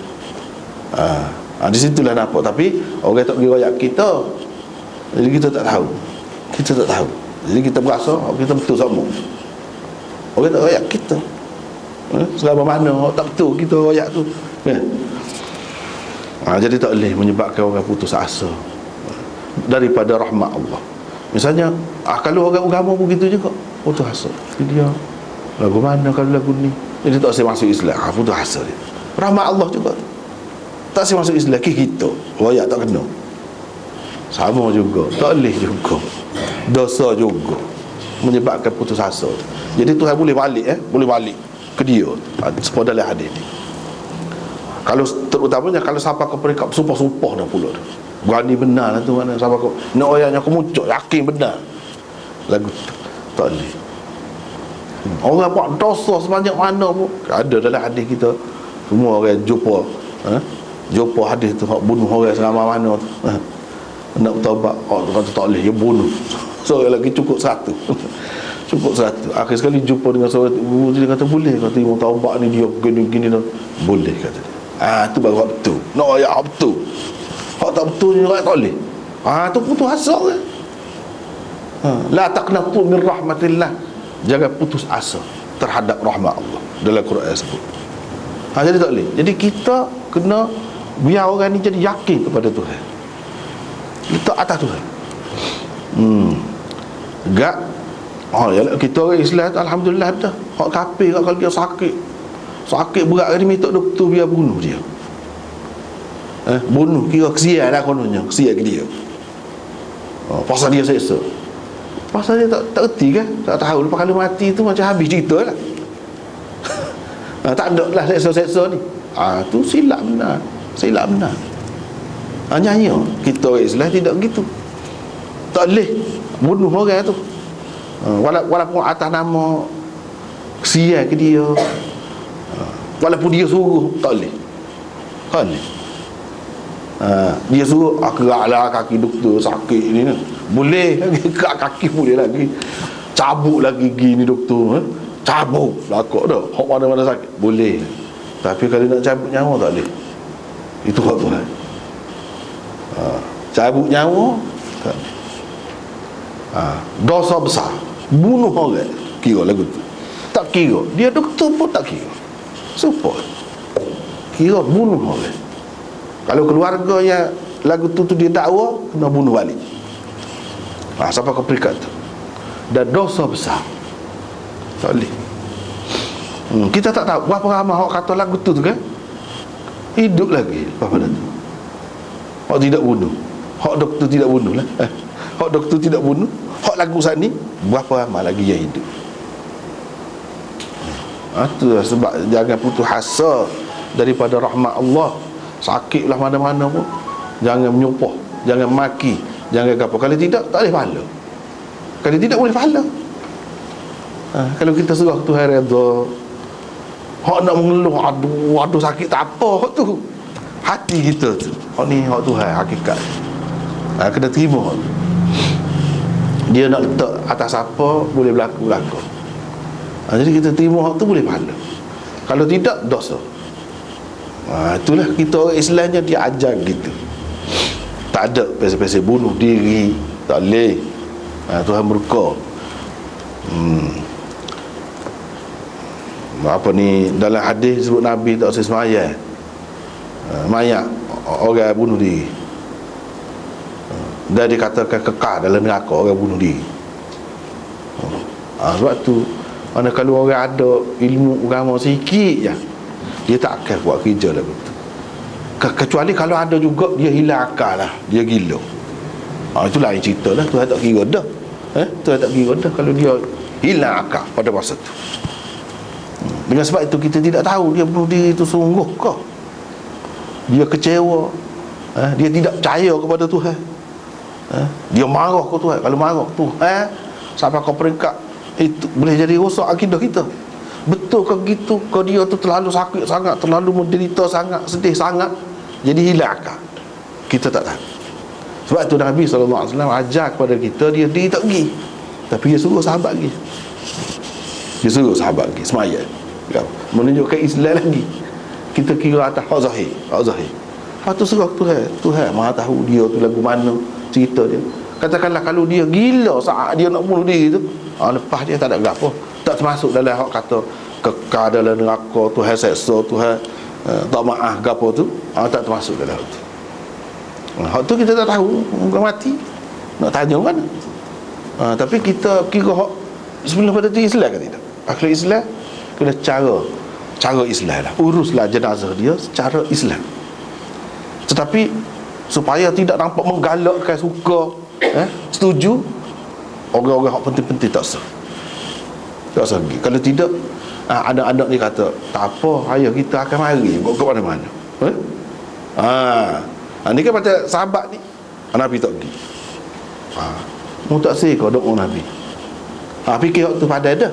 Di situlah nampak. Tapi orang tak pergi royak kita. Jadi kita tak tahu. Jadi kita berasa kita betul sama. Orang tak royak kita. Selama mana tak betul kita royak tu jadi tak boleh menyebabkan orang putus asa daripada rahmat Allah. Misalnya kalau orang agama begitu juga putus asa. Dia lagu mana kalau lagu ni, jadi tak saya masuk Islam, putus asa dia. Rahmat Allah juga tak saya masuk Islam, kita royak tak kena, sama juga, tak boleh juga, dosa juga menyebabkan putus asa. Jadi Tuhan boleh balik ke dia sepada dalam hadis ni. Kalau terutamanya kalau sampai ke peringkat sumpah-sumpah dah pula dah. Berani benar lah tu mana sampai ke nak ayatnya kemuncak yakin benar lagu tu tak boleh. Orang buat dosa sebanyak mana pun ada dalam hadis kita. Semua orang jumpa hadis tu hak bunuh orang seramai mana tu nak bertaubat kata tak boleh, dia bunuh seorang lagi cukup satu. Cukup satu. Akhir sekali jumpa dengan seorang tu, dia kata boleh kata mau taubat ni dia gini dah. Boleh kata dia. Tu baru betul. Nak ayat betul. Hak tak betul ni tak boleh. Tu putus asa kan. La taqnatu min rahmatillah. Jangan putus asa terhadap rahmat Allah. Dalam Quran sebut. Jadi tak boleh. Jadi kita kena biar orang ni jadi yakin kepada Tuhan. Letak atas Tuhan. Gak kita orang Islam alhamdulillah dah. Hak kafir kalau dia sakit berat ni minta doktor biar bunuh dia. Bunuh kira kesian lah kononnya, kesian ke dia. Pasal dia seksa. Pasal dia tak erti kan, tak tahu lepas kali mati tu macam habis cerita lah. Tak ada lah seksa-seksa ni. Tu silap benar. Nyanyi kita orang Islam tidak begitu. Tak boleh bunuh orang tu. Walaupun atas nama kesian ke dia, walaupun dia suruh tak boleh. Dia suruh keraklah kaki doktor sakit ni boleh kerak kaki boleh lagi, cabut lagi gigi ni doktor cabut lakok dah hak mana-mana sakit boleh. Tapi kalau nak cabut nyawa tak boleh. Itu hak Tuhan. Cabut nyawa tak boleh. Dosa besar bunuh orang kira lagu tu tak kira, dia doktor pun tak kira, support kira bunuh orang. Kalau keluarga yang lagu tu dia dakwa kena bunuh balik. Sampai ke peringkat tu. Dan dosa besar tak boleh. Kita tak tahu berapa ramai hak kata lagu tu kan hidup lagi lepas pada tu. Hak tidak bunuh, hak doktor tidak bunuh lah. Hak doktor tidak bunuh, hak lagu saat ni berapa ramai lagi yang hidup. Itulah sebab jangan putus asa daripada rahmat Allah. Sakitlah mana-mana pun jangan menyumpah, jangan maki, jangan apa. Kalau tidak tak boleh pahala. Kalau tidak boleh pahala. Kalau kita surah Tuhan redha, hak nak mengeluh, aduh sakit tak apa, hak tu hati kita tu. Hak ni hak Tuhan hakikat. Kena terima hak tu. Dia nak letak atas apa boleh berlaku. Jadi kita terima hak tu boleh pahala. Kalau tidak dosa. Itulah kita orang Islamnya dia ajar gitu. Tak ada pesa-pesa bunuh diri, tak boleh. Tuhan murka. Apa ni dalam hadis sebut Nabi tak usah sembahyang. Mayat orang bunuh diri. Dan dikatakan kekal dalam neraka orang bunuh diri. Sebab tu mana kalau orang ada ilmu agama sikit je, dia tak akan buat kerja lagu tu. Kecuali kalau ada juga dia hilang akal lah, dia gila. Itu lain cerita lah. Tuhan tak kira dah. Tuhan tak kira dah kalau dia hilang akal pada masa tu. Dengan sebab itu kita tidak tahu dia bunuh diri itu sungguh ke, dia kecewa, dia tidak percaya kepada Tuhan, dia marah ke Tuhan. Kalau marah Tuhan sampai ke peringkat itu boleh jadi rosak akidah kita. Betul ke gitu? Ke dia tu terlalu sakit sangat, terlalu menderita sangat, sedih sangat, jadi hilang akal. Kita tak tahu. Sebab itu Nabi SAW ajar kepada kita, dia tak pergi, tapi dia suruh sahabat pergi. Dia suruh sahabat pergi semayang, menunjukkan Islam lagi. Kita kira atas hak zahir. Lepas tu suruh Tuhan Maha tahu dia tu lagu mana, cerita dia. Katakanlah kalau dia gila saat dia nak bunuh diri tu, lepas dia tak ada gapo, tak termasuk dalam hak kata kekal dalam neraka, Tuhan seksa, Tuhan tak maaf gapo tu, tak termasuk dalam hak tu. Hak tu kita tak tahu, orang mati nak tanya mana. Tapi kita kira hak sebelum pada tu Islam ke tidak? Kalau Islam kena cara Islam lah, uruslah jenazah dia secara Islam. Tetapi supaya tidak nampak menggalakkan, suka, setuju, orang-orang yang penting-penting tak sah. Kalau tidak, anak-anak ni kata tak apa, ayah kita akan mari ke mana-mana. Ni kan macam sahabat ni, Nabi tak pergi. Mu tak sih kau doa Nabi. Fikir waktu pada dah.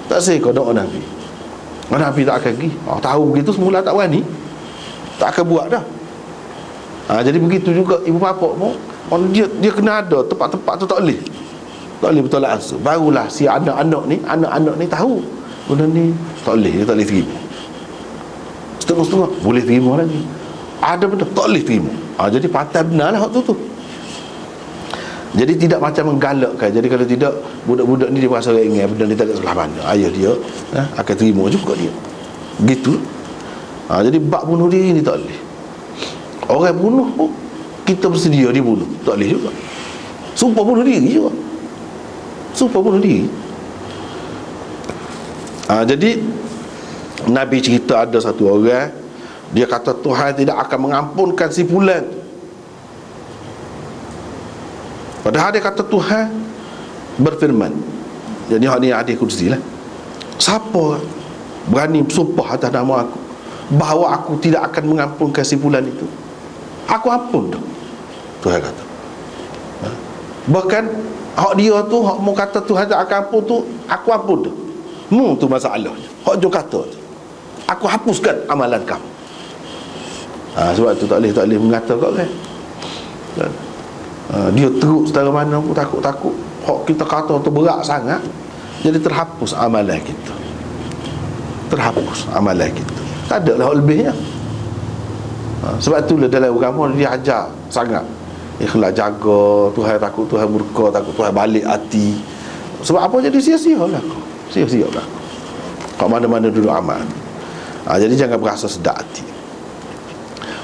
Tak sih kau doa Nabi. Nabi tak akan pergi. Tahu begitu semula tak berani, tak akan buat dah. Jadi begitu juga ibu bapa pun, dia kena ada tempat-tempat tu tak boleh betul langsung. Barulah si anak-anak ni tahu benda ni tak boleh, dia tak boleh terima. Setengah-setengah boleh terima lagi, ada benda tak boleh terima. Jadi patah benar lah waktu tu. Jadi tidak macam menggalakkan. Jadi kalau tidak, budak-budak ni dia merasa ringan, benda ni tak ada sebelah mana, ayah dia akan terima juga dia. Begitu. Jadi bab bunuh diri ni tak boleh. Orang bunuh pun kita bersedia dibunuh, tak boleh juga. Sumpah bunuh diri juga, sumpah bunuh diri. Jadi Nabi cerita ada satu orang, dia kata Tuhan tidak akan mengampunkan si fulan. Padahal dia kata Tuhan berfirman. Jadi hak ni hadis qudsi lah. Siapa berani bersumpah atas nama aku bahawa aku tidak akan mengampunkan si fulan itu, aku ampun dah, Tuhan kata. Bahkan hak dia tu, hak mu kata Tuhan tak akan ampun tu, aku ampun dah. Mu tu masalahnya. Hak dia kata tu, aku hapuskan amalan kamu. Sebab tu tak boleh mengatakan kan. Dia teruk setara mana pun, takut-takut hak kita kata tu berat sangat, jadi terhapus amalan kita. Tak ada lah lebihnya. Sebab itulah dalam agama dia ajar sangat ikhlas, jaga Tuhan, takut Tuhan murka, takut Tuhan balik hati. Sebab apa jadi sia-sia lah kat mana-mana duduk amal. Jadi jangan berasa sedap hati.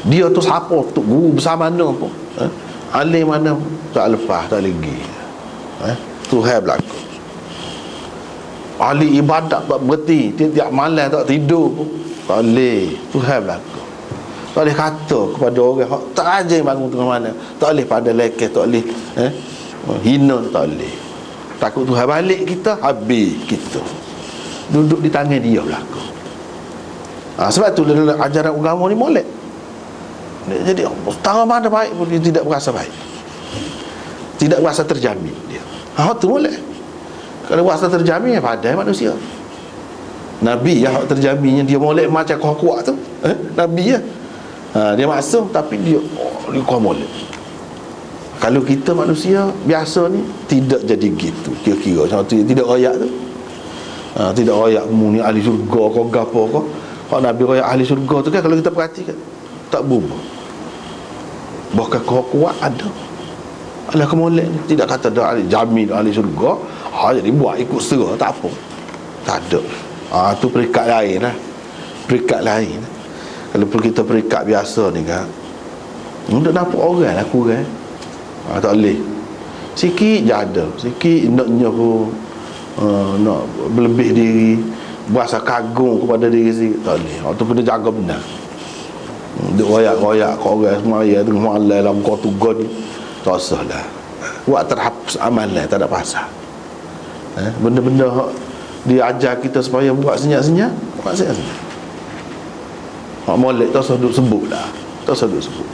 Dia tu siapa tu, guru besar mana pun, alim mana pun, tak lepas, tak lagi. Tuhan berlaku. ahli ibadat tak berhenti, tiap malam tak tidur pun. Tak boleh. Tuhan berlaku. Tak boleh kata kepada orang hak tak ajar bangun tengah mana. Tak boleh pada lekeh, tak boleh hina, tak boleh. Takut Tuhan balik kita, habis kita. Duduk di tangan dia berlaku. Sebab tu dalam ajaran agama ni molek. Jadi setara mana baik pun dia tidak berasa baik, tidak berasa terjamin dia. Tu molek. Kalau berasa terjamin, padahal manusia. Nabi yang terjaminnya dia molek macam kau kuat tu. Nabi ya. Dia maksum tapi dia kau molek. Kalau kita manusia biasa ni tidak jadi gitu. Kira-kira macam tu, tidak royak tu. Tidak royak mu ni ahli syurga kau gapo kau. Kalau Nabi royak ahli syurga tu kan, kalau kita perhatikan tak berubah. Bahkan kau kuat ada. Alah kemolek ni tidak kata dah ahli jamin ahli syurga. Jadi buat ikut serah tak apa. Tak ada. Tu peringkat lain lah. Peringkat lain. Kalau kita peringkat biasa ni kan, untuk nampak orang lah kurang. Tak boleh. Sikit je ada. Sikit naknya pun nak berlebih diri, berasa kagum kepada diri sendiri. Tak boleh. Tu kena jaga benar. Duk royak-royak kat orang semaya tengah malam dalam kau tugas ni, tak usah lah. Buat terhapus amalan, tak ada pasal. Benda-benda dia ajar kita supaya buat senyap-senyap, buat senyap-senyap. Hak molek tak usah duk sebut lah. Tak usah duk sebut.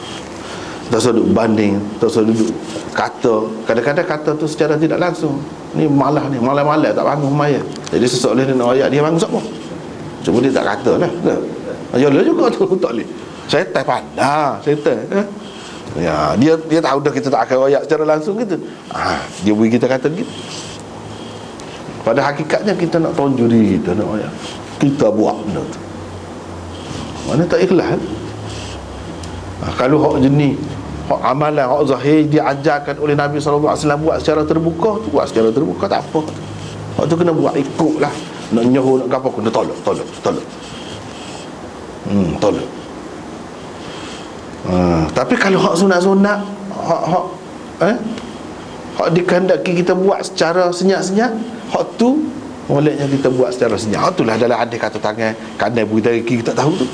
Tak usah duk banding, tak usah duduk kata. Kadang-kadang kata tu secara tidak langsung. Ni malah ni, malam-malam tak bangun semaya. Jadi seseorang dia nak royak, dia bangun siapa? Cuma dia tak kata lah. Yalah juga tu, tak boleh. Syaitan pandang, syaitan. Ya, dia tahu dah kita tak akan royak secara langsung gitu. Dia beri kita kata gitu. Pada hakikatnya kita nak tonjol diri kita, nak royak. Kita buat benda tu. Mana tak ikhlas. Kalau hak jenis, hak amalan, hak zahir diajarkan oleh Nabi SAW buat secara terbuka, tu buat secara terbuka, tak apa. Hak tu kena buat ikut lah. Nak nyoh, nak apa, kena tolak. Tolak. Tapi kalau hak sunat-sunat, hak dikehendaki kita buat secara senyap-senyap, hak tu moleknya kita buat secara senyap. Hak itulah dalam hadis kata tangan kanan berita kiri, kita tahu tu.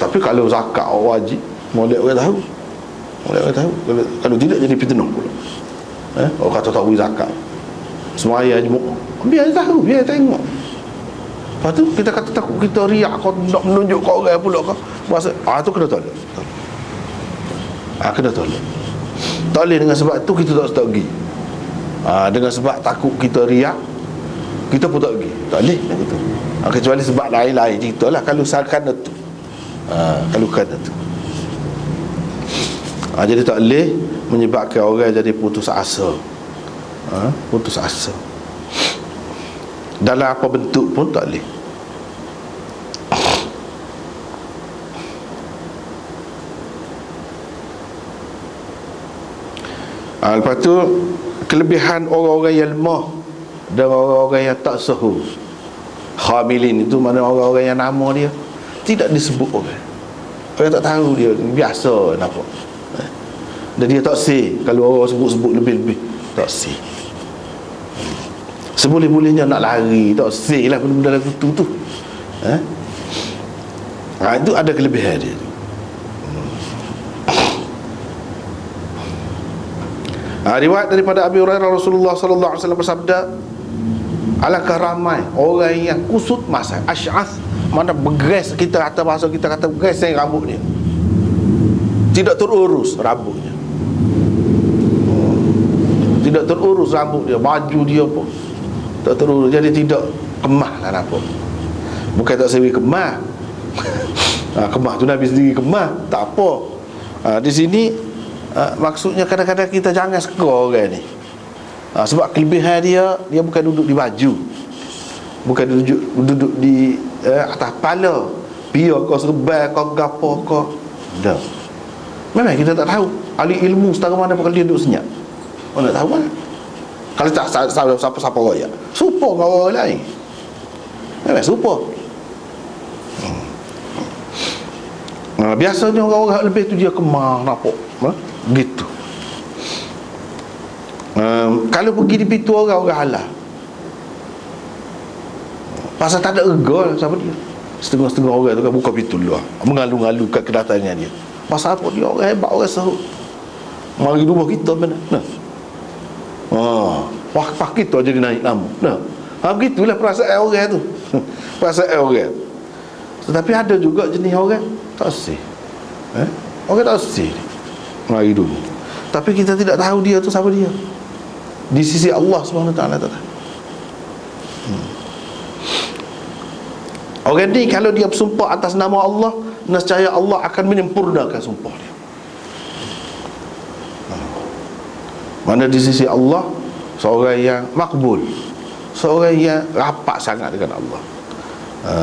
Tapi kalau zakat wajib, molek orang tahu. Kalau tidak jadi fitnah pula. Orang kata tak beri zakat, semaya je biar dia tahu, biar dia tengok. Lepas tu kita kata takut kita riak, kau nak menunjuk kat orang pula kau. Masa tu kena tolak. Kena tolak. Tak boleh dengan sebab tu kita tak pergi. Dengan sebab takut kita riak, kita pun tak pergi. Tak boleh gitu. Kecuali sebab lain-lain ceritalah. Kalau sakan tu. Kalau kata tu. Jadi tak boleh menyebabkan orang jadi putus asa. Putus asa. Dalam apa bentuk pun tak boleh. Lepas tu kelebihan orang-orang yang lemah dan orang-orang yang tak sahur. Khamilin itu mana orang-orang yang nama dia tidak disebut orang. Orang tak tahu dia, biasa nampak. Dan dia tak say kalau orang sebut-sebut lebih-lebih. Tak say. Seboleh-bolehnya nak lari, tak say lah benda-benda lagu tu. Itu ada kelebihan dia. Riwayat daripada Abi Hurairah, Rasulullah sallallahu alaihi wasallam bersabda, alangkah ramai orang yang kusut masa asy'ath, mana bergres, kita kata bahasa kita kata bergeseng rambutnya, tidak terurus rambutnya, tidak terurus rambut dia, baju dia pun tak terurus, jadi tidak kemah lah nampak. Bukan tak sewi kemah. Kemah tu Nabi sendiri kemah, tak apa. Di sini maksudnya kadang-kadang kita jangan suka orang ni. Sebab kelebihan dia bukan duduk di baju, bukan duduk di atas kepala, biar kau serban kau gapo kau. Dah. Memang kita tak tahu ahli ilmu setara mana pun kalau dia duduk senyap. Orang nak tahu mana? Kalau tak siapa royak, serupa dengan orang lain. Memang serupa. Biasanya orang-orang lebih tu dia kemah nampak. Gitu. Kalau pergi di pintu orang halah, Pasal tak ada rega siapa dia. Setengah-setengah orang tu kan buka pintu luar, mengalu-ngalu kat kedatangan dia. Pasal apa dia orang hebat, orang sahut. Mari rumah kita mana? Nah. Wah, kita jadi naik nama. Nah. Begitulah perasaan orang tu. Perasaan orang. Tetapi ada juga jenis orang tak sih. Orang tak sih. Mari dulu. Tapi kita tidak tahu dia tu siapa dia. Di sisi Allah SWT tak tahu. Orang ni kalau dia bersumpah atas nama Allah, nescaya Allah akan menyempurnakan sumpah dia. Mana di sisi Allah seorang yang makbul, seorang yang rapat sangat dengan Allah.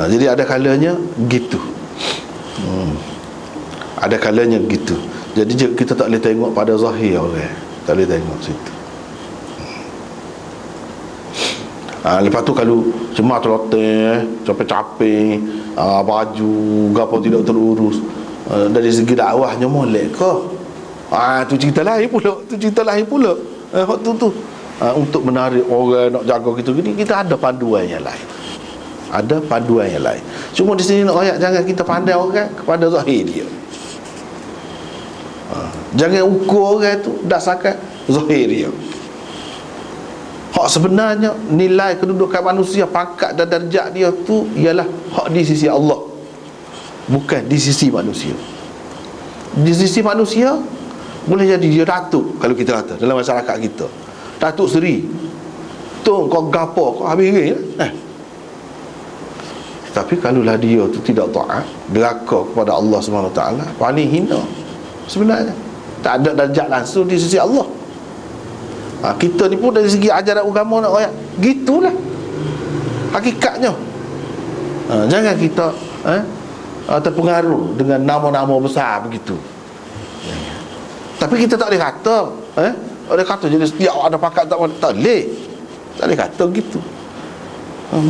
Jadi ada kalanya gitu. Ada kalanya gitu. Jadi kita tak boleh tengok pada zahir orang, tak boleh tengok situ. Lepas tu kalau cemar teroteh, capek-capek, baju gapo tidak terurus, dari segi dakwahnya molek ke? Tu cerita lain pula. Hak tu. Untuk menarik orang nak jaga kita gini, kita ada panduan yang lain. Ada panduan yang lain. Cuma di sini nak ayat jangan kita pandai orang kepada zahir dia. Jangan ukur orang tu dasarkan zahir dia. Hak sebenarnya nilai kedudukan manusia, pangkat dan darjat dia tu ialah hak di sisi Allah, bukan di sisi manusia. Di sisi manusia boleh jadi dia datuk, kalau kita kata dalam masyarakat kita, datuk seri, tu kau gapo kau habis ring. Tapi kalaulah dia tu tidak taat, deraka kepada Allah SWT, paling hina sebenarnya. Tak ada darjat langsung di sisi Allah. Kita ni pun dari segi ajaran agama nak ayat gitulah hakikatnya. Jangan kita terpengaruh dengan nama-nama besar begitu. Tapi kita tak boleh kata boleh kata jadi setiap ada pakat tak boleh. Tak boleh kata gitu.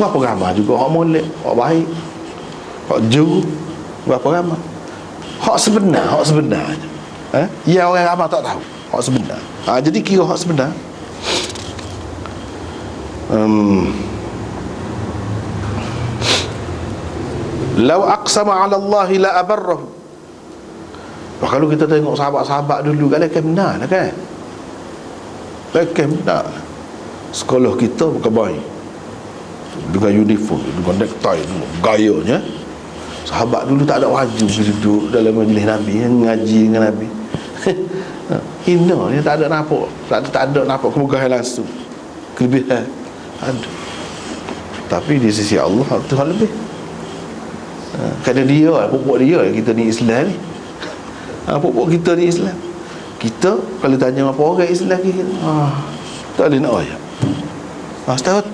Berapa ramai juga hak molek, hak baik, hak juru, berapa ramai. Hak sebenarnya. Ya orang ramai tak tahu hak sebenar. Jadi kira hak sebenar. Lau aqsama 'ala Allah la abarrahu. Kalau kita tengok sahabat-sahabat dulu kan lekas benar lah kan. Lekas benar. Sekolah kita bukan baik, dengan uniform, dengan necktie, gayanya. Sahabat dulu tak ada wajib duduk dalam majlis Nabi, ngaji dengan Nabi. Hina dia, tak ada nampak, tak ada nampak kemugahan langsung, kelebihan ada. Tapi di sisi Allah Tuhan lebih. Kerana dia, pokok dia kita ni Islam ni. Pokok kita ni Islam. Kita kalau tanya apa orang Islam kita, tak boleh nak ayat. Setara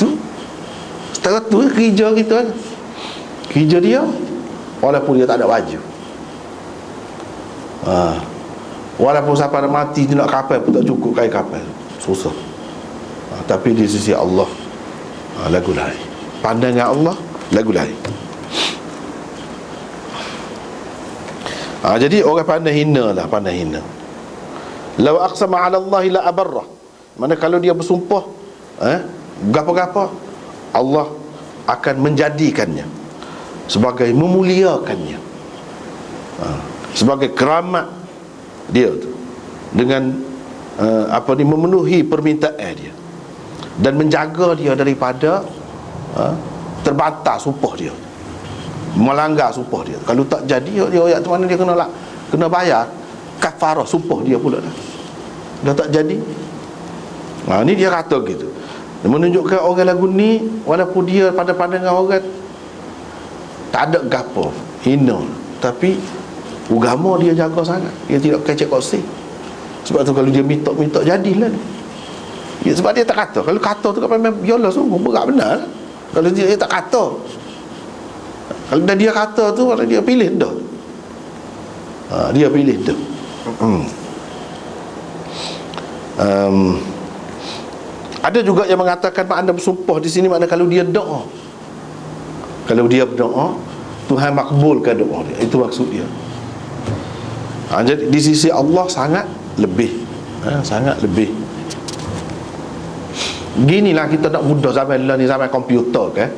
tu kerja kita kan. Kerja dia walaupun dia tak ada baju, walaupun sampai ada mati dia nak kapal pun tak cukup kain kapal, susah. Tapi di sisi Allah lagu lain. Pandangan Allah lagu lain. Jadi orang pandai hina lah, pandai hina. Lau aqsama 'ala Allah la abarrah. Mana kalau dia bersumpah gapa-gapa, Allah akan menjadikannya sebagai memuliakannya, sebagai keramat dia tu, dengan memenuhi permintaan dia dan menjaga dia daripada terbantah sumpah dia, melanggar sumpah dia. Kalau tak jadi dia ayat tu mana dia kena bayar kafarah sumpah dia pula dah tak jadi. Ni dia kata gitu, menunjukkan orang lagu ni walaupun dia pada pandangan orang tak ada gapo, hina, tapi agama dia jaga sangat. Dia tidak kecek kosi. Sebab tu kalau dia minta jadilah dia. Sebab dia tak kata. Kalau kata tu kan memang yalah sungguh berat benar. Kalau dia tak kata, kalau dia kata tu, kalau dia pilih dah. Dia pilih dah. Ada juga yang mengatakan makna bersumpah di sini makna kalau dia doa. Kalau dia berdoa, Tuhan makbulkan doa dia. Itu maksud dia. Jadi di sisi Allah sangat lebih, sangat lebih. Ginilah kita nak mudah zaman ni, zaman komputer kan.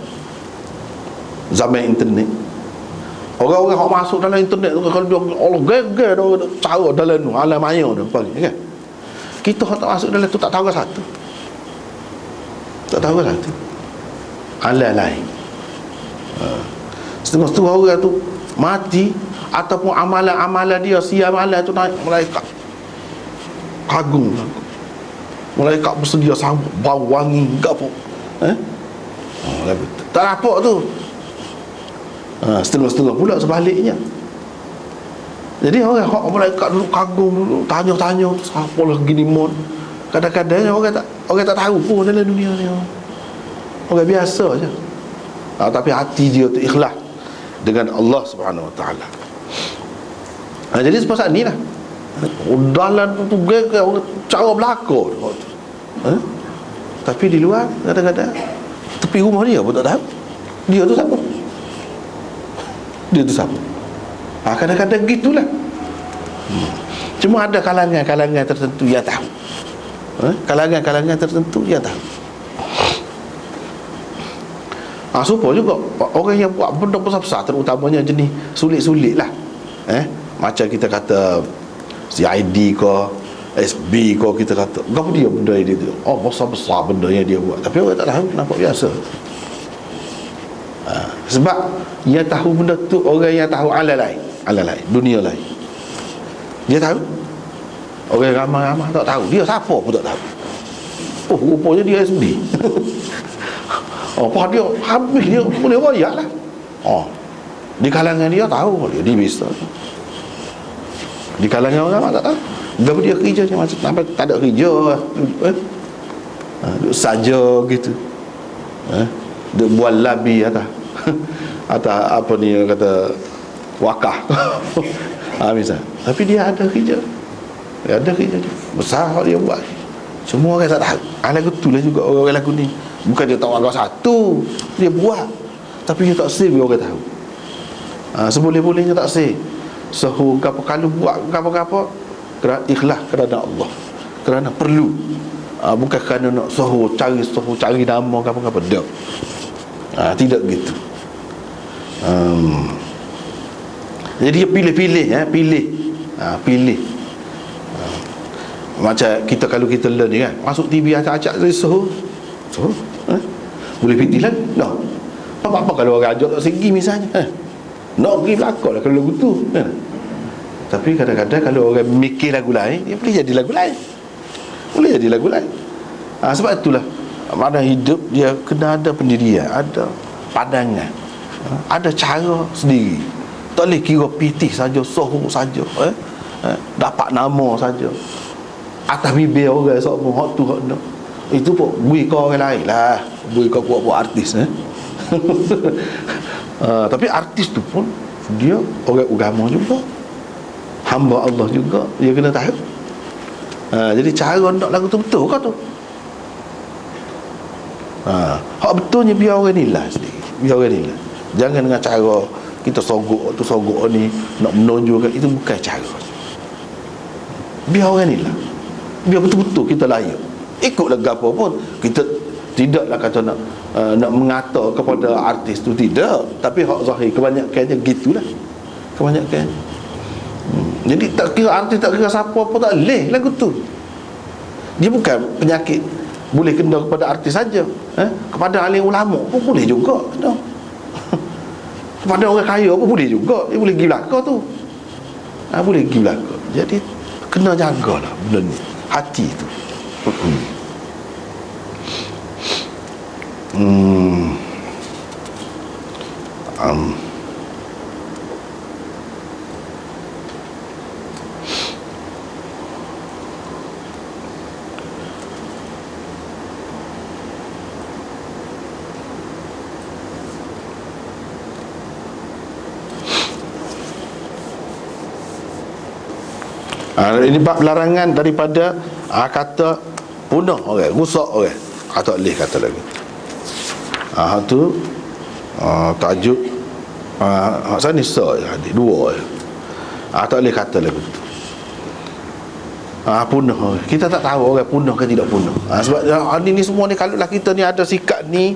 zaman internet. Orang-orang hok masuk dalam internet tu kalau dia Allah geger dah cara dalam tu alam maya tu panggil kan. Kita hok tak masuk dalam tu tak tahu satu. Tak tahu satu. Alam lain. Setengah-setengah orang tu mati ataupun amalan-amalan dia sia amalan tu naik malaikat. Kagum. Malaikat bersedia sambut bau wangi gapo. Tak nampak tu. Setengah-setengah pula sebaliknya. Jadi orang malaikat dulu kagum dulu, tanya-tanya siapa lah gini mon. Kadang-kadang orang tak tahu pun dalam dunia ni. Orang biasa je. Tapi hati dia tu ikhlas dengan Allah Subhanahu Wa Taala. Jadi sepasal ni lah. Dalam tu geger orang cara berlakon. Tapi di luar kadang-kadang tepi rumah dia pun tak tahu dia tu siapa. Dia tu siapa. Kadang-kadang gitulah. Cuma ada kalangan-kalangan tertentu yang tahu. Kalangan-kalangan tertentu yang tahu. Supaya juga orang yang buat benda besar-besar, terutamanya jenis sulit-sulit lah. Macam kita kata CID ke SB ke, kita kata apa dia benda dia tu. Besar-besar benda yang dia buat, tapi orang tak tahu, nampak biasa. Sebab yang tahu benda tu orang yang tahu alam lain, dunia lain. Dia tahu. Orang ramai-ramai tak tahu. Dia siapa pun tak tahu. Rupanya dia SB. Dia habis dia boleh royak lah. Di kalangan dia tahu dia bisa. Di kalangan orang tak tahu. Dia kerja je macam tak ada kerja. Duduk saja gitu. Duduk buat labi atas apa ni kata wakah. Misal. Tapi dia ada kerja. Dia ada kerja je. Besar dia buat. Semua orang tak tahu. Lagu tu lah juga orang lagu ni. Bukan dia tahu agak satu, dia buat, tapi dia tak save orang tahu. Seboleh-bolehnya tak save. Kalau buat apa-apa kerana ikhlas kerana Allah, kerana perlu, bukan kerana nak cari nama apa-apa. Tidak gitu. Jadi dia pilih. Macam kita kalau kita learn ni kan, masuk TV acak-acak suhu boleh fitih lagi. Apa kalau orang ajak tak segi misalnya, nak pergi belakang lah kalau lagu tu. Tapi kadang-kadang kalau orang mikir lagu lain, dia boleh jadi lagu lain. Sebab itulah mana hidup dia kena ada pendirian, ada pandangan, ada cara sendiri. Tak boleh kira pitih saja, sohu saja, dapat nama saja atas bibir orang semua hak tu hak nak. Itu pun bui kau orang lain lah, bui kau buat artis. Tapi artis tu pun dia orang agama juga, hamba Allah juga, dia kena tahu. Jadi cara nak lagu tu betul kau tu. Hak betulnya biar orang nilai sendiri, biar orang nilai. Jangan dengan cara kita sogok ni nak menonjolkan, itu bukan cara. Biar orang nilai, biar betul-betul kita layak. Ikutlah apa pun, kita tidaklah kata nak mengata kepada artis tu, tidak. Tapi hak zahir kebanyakannya gitulah, kebanyakan. Jadi tak kira artis, tak kira siapa pun tak boleh lagu tu. Dia bukan penyakit boleh kena kepada artis saja, kepada alim ulama pun boleh juga. Kepada orang kaya pun boleh juga. Dia boleh pergi belakang tu, boleh pergi belakang. Jadi kena jagalah benda ni, hati tu. Ini bab larangan daripada kata punah orang, rusak orang. Tak boleh kata lagi. Tu tajuk hak sana nisa ada dua. Tak boleh kata lagi tu. Punah orang. Kita tak tahu orang punah ke tidak punah. Sebab ni semua ni, kalau lah kita ni ada sikap ni,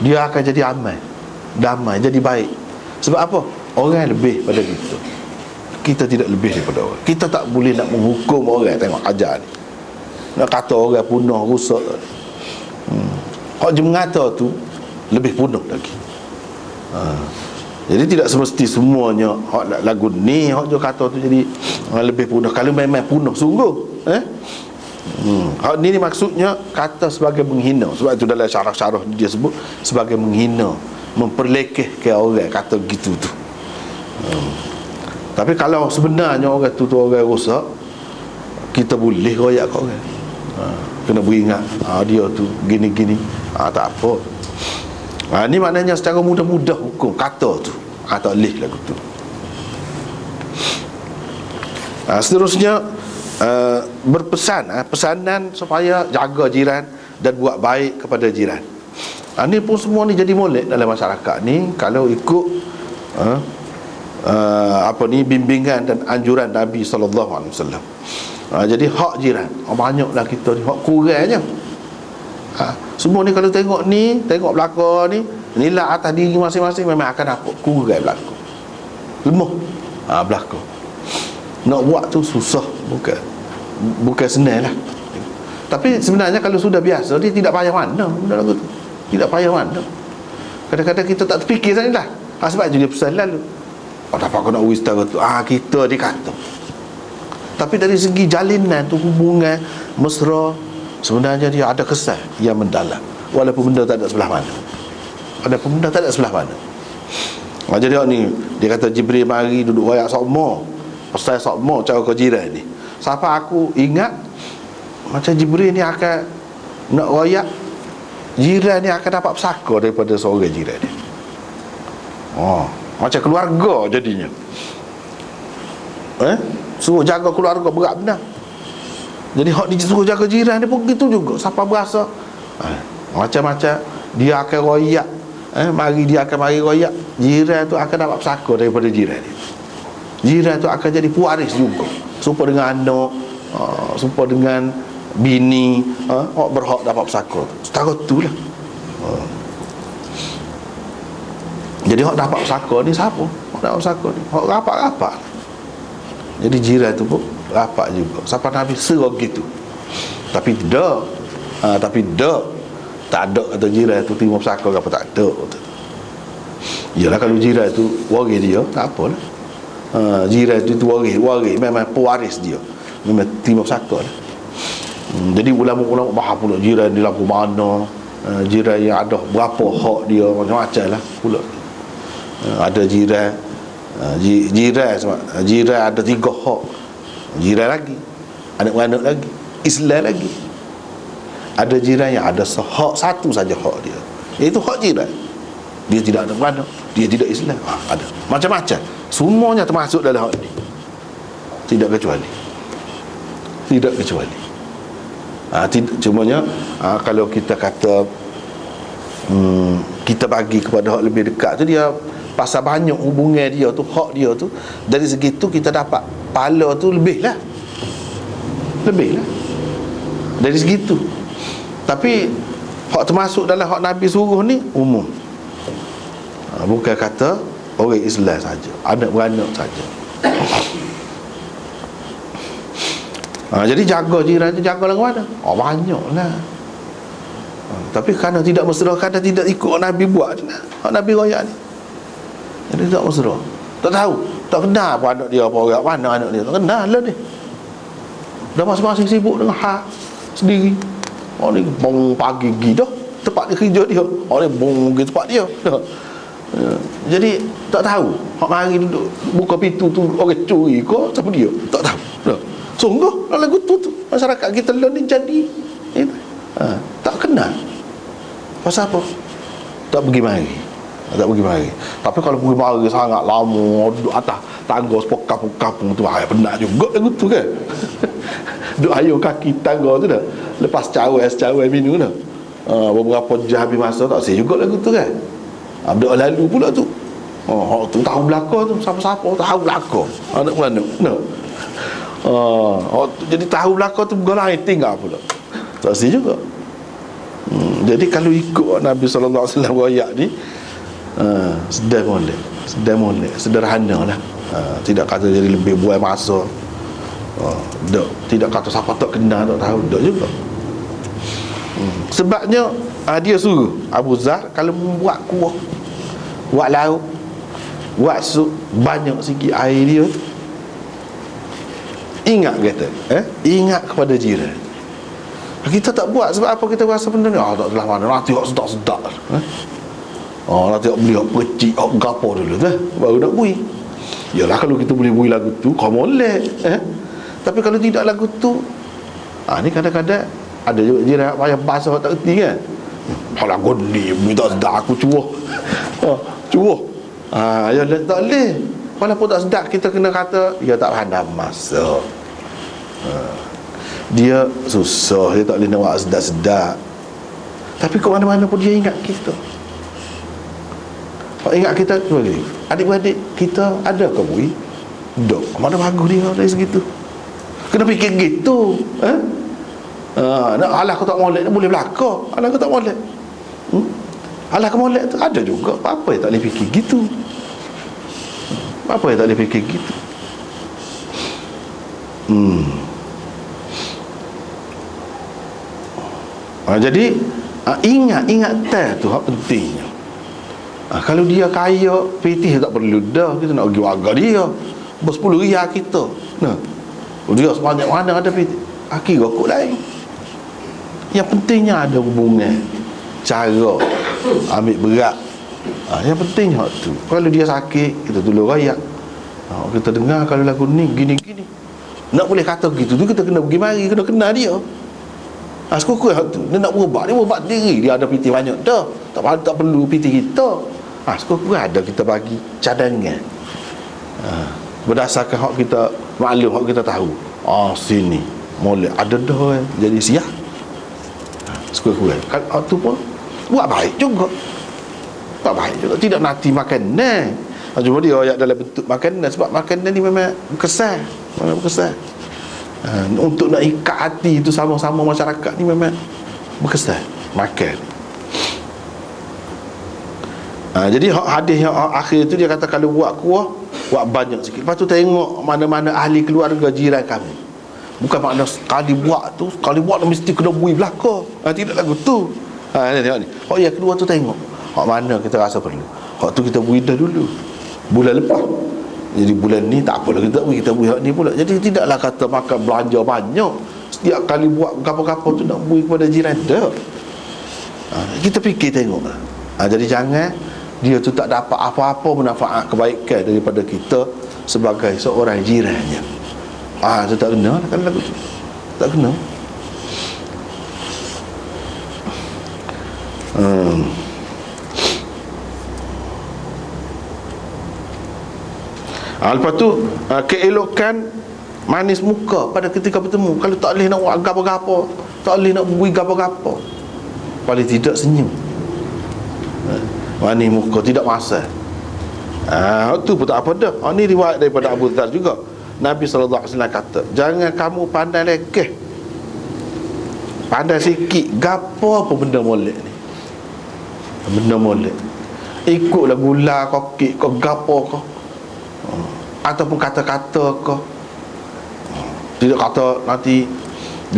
dia akan jadi amal. damai, jadi baik. Sebab apa? Orang lebih pada kita. Kita tidak lebih daripada orang. Kita tak boleh nak menghukum orang. Tengok ajar ni, nak kata orang punah, rusak. Hak je mengata tu lebih punah lagi. Jadi tidak semesti semuanya hak lagu ni, hak je kata tu jadi lebih punah. Kalau memang punah sungguh, hak ni maksudnya kata sebagai menghina. Sebab itu dalam syarah-syarah dia sebut sebagai menghina, memperlekehkan orang, kata gitu tu. Tapi kalau sebenarnya orang tu orang rosak, kita boleh royak kat orang. Kena beringat, dia tu gini-gini, tak apa. Ni maknanya secara mudah-mudah hukum kata tu, tak boleh lagu tu. Seterusnya berpesan, pesanan supaya jaga jiran dan buat baik kepada jiran. Ni pun semua ni jadi molek dalam masyarakat ni kalau ikut bimbingan dan anjuran Nabi SAW. Jadi hak jiran, banyaklah kita ni hak kurangnya. Semua ni kalau tengok ni, tengok belakang ni, nilai atas diri masing-masing memang akan dapat kurang belakang, lemah belakang. Nak buat tu susah, bukan senang lah. Tapi sebenarnya kalau sudah biasa, dia tidak payah mana benda lagu tu. Tidak payah mana. Kadang-kadang kita tak terfikir sangat lah. Sebab tu dia pesan lalu, dapat kau nak wisdom tu, kita dikata. Tapi dari segi jalinan tu, hubungan mesra, sebenarnya dia ada kesan yang mendalam, walaupun benda tak ada sebelah mana. Jadi ni dia kata Jibril mari duduk royak sokmo, pasal sokmo cara kau jiran ni. Siapa aku ingat macam Jibril ni akan nak royak jiran ni, akan dapat pesaka daripada seorang jiran ni. Macam keluarga jadinya. Suruh jaga keluarga berat benar. Jadi hak disuruh jaga jiran dia pun begitu juga. Siapa berasa macam-macam dia akan royak, dia akan mari royak, jiran tu akan dapat pesaka daripada jiran dia. Jiran tu akan jadi pewaris juga, serupa dengan anak, serupa dengan bini, berhak dapat pesaka. Setara tu lah. Jadi hak dapat pesaka ni siapa? Hak dapat pesaka ni hak rapat-rapat. Jadi jiran tu pun rapat juga. Siapa Nabi serah gitu. Tapi tak ada kata jiran tu terima pesaka ke apa, tak ada. Yalah kalau jiran tu waris dia, tak apalah. Jiran tu waris memang pewaris dia, memang terima pesaka lah. Jadi ulama-ulama bahas pula jiran di lagu mana, jiran yang ada berapa hak dia, macam-macam lah pula. Ada jiran jiran ada 3 hak. Jiran lagi, anak-anak lagi, Islam lagi. Ada jiran yang ada hak satu saja hak dia, iaitu hak jiran. Dia tidak ada mana, dia tidak Islam, ada macam-macam. Semuanya termasuk dalam hak ini, tidak kecuali. Cumanya kalau kita kata kita bagi kepada hak lebih dekat tu, dia pasal banyak hubungan dia tu, hak dia tu, dari segi tu kita dapat pahala tu lebih lah dari segi tu. Tapi hak termasuk dalam hak Nabi suruh ni umum, bukan kata orang Islam saja, anak-beranak saja. Jadi jaga jiran tu, jaga lagu mana? Banyak lah. Tapi kerana tidak mesra, kerana tidak ikut Nabi buat, hak Nabi royak ni, jadi tak mesra. Tak tahu, tak kenal apa anak dia, apa orang mana anak dia, tak kenal lah dia. Dah masing-masing sibuk dengan hak sendiri. Ni bong pagi pergi dah tempat dia kerja dia, ni bong pergi tempat dia dah. Jadi tak tahu hak mari duduk buka pintu tu orang curi ke siapa dia, tak tahu dah. Sungguh lagu tu masyarakat kita ni jadi tak kenal. Pasal apa? Tak pergi mari. Tapi kalau pergi mari sangat lama, duduk atas tangga sepokap-pokap tu, penat juga lagu tu kan. Duduk ayuh kaki tangga tu dah, lepas cawe minum dah. Beberapa jam habis masa, tak saya juga lagu tu kan. Duduk lalu pula tu. Tu tahu belakang tu, siapa-siapa tahu belakang. Anak-anak jadi tahu belakang tu bergolak tinggal pula, tak saya juga. Jadi kalau ikut Nabi SAW royak ni, Sedar molek, sederhana lah. Tidak kata jadi lebih buai masa. Tidak kata siapa tak kenal, tak tahu, tak juga. Sebabnya dia suruh Abu Zar kalau membuat kuah, buat lauk, buat sup, banyak sikit air dia, ingat kata, ingat kepada jiran. Kita tak buat sebab apa? Kita rasa benda ni tak telah mana, nanti hak sedap-sedap. Nanti hak beli hak percik, hak gapo dulu baru nak bui. Yalah, kalau kita boleh bui lagu tu kau molek. Tapi kalau tidak lagu tu, ni kadang-kadang ada juga jiran payah bahasa tak erti kan. Lagu ni bui tak sedap, aku cuah. Cuah. Ya tak boleh. Walaupun tak sedap, kita kena kata dia tak pandai masak. Dia susah, dia tak boleh nak buat sedap-sedap. Tapi ke mana-mana pun dia ingat kita. Kalau ingat kita, adik-beradik kita ada ke bui? Dok, mana bagus dia dari segitu. Kena fikir gitu. Alah, aku tak molek, boleh belakang. Alah, aku tak molek. Alah, aku molek tu ada juga. Apa yang tak boleh fikir gitu? Apa yang tak boleh fikir gitu? Jadi ingat teh tu hak pentingnya. Kalau dia kaya, pitih tak perlu dah kita nak pergi warga dia ber-10 riyal kita. Dia sebanyak mana ada pitih, kira kot lain. Yang pentingnya ada hubungan, cara ambil berat. Yang penting hak tu. Kalau dia sakit, kita tolong rakyat. Kita dengar kalau lagu ni gini-gini, nak boleh kata gitu tu, kita kena pergi mari, kena kenal dia. Sekuku hak tu, dia nak berubat, dia berubat diri, dia ada piti banyak dah, tak perlu piti kita. Sekuku ada kita bagi cadangan, berdasarkan hak kita maklum, hak kita tahu. Sini molek ada dah, jadi siap. Sekuku kan hak tu pun buat baik juga, tak baik juga, tidak nanti makan cuma dia ayat dalam bentuk makanan, sebab makanan ni memang berkesan, untuk nak ikat hati itu sama-sama masyarakat ni memang berkesan makan. Jadi hadis yang akhir tu dia kata kalau buat kuah, buat banyak sikit. Lepas tu tengok mana-mana ahli keluarga jiran kamu. Bukan makna sekali buat tu mesti kena bui belaka. Tidak lagu tu. Ni tengok ni. Yang kedua tu tengok hak mana kita rasa perlu, hak tu kita bui dah dulu bulan lepas. Jadi bulan ni tak apalah kita bui hak ni pula. Jadi tidaklah kata makan belanja banyak, setiap kali buat kapal-kapal tu nak bui kepada jiran dah. Kita fikir tengok. Jadi jangan dia tu tak dapat apa-apa manfaat kebaikan daripada kita sebagai seorang jirannya. Itu tak kena kan lagu tu. Tak kena. Lepas tu keelokan manis muka pada ketika bertemu. Kalau tak boleh nak buat gapo-gapo, tak boleh nak bui gapo-gapo, paling tidak senyum, manis muka, tidak masak. Tu pun tak apa dah. Ni riwayat daripada Abu Dzar juga. Nabi SAW kata, jangan kamu pandai lekeh, pandai sikit gapo apa benda molek ni, benda molek, ikutlah gula kokik kau gapo kau, ataupun kata-kata kau. Tidak kata nanti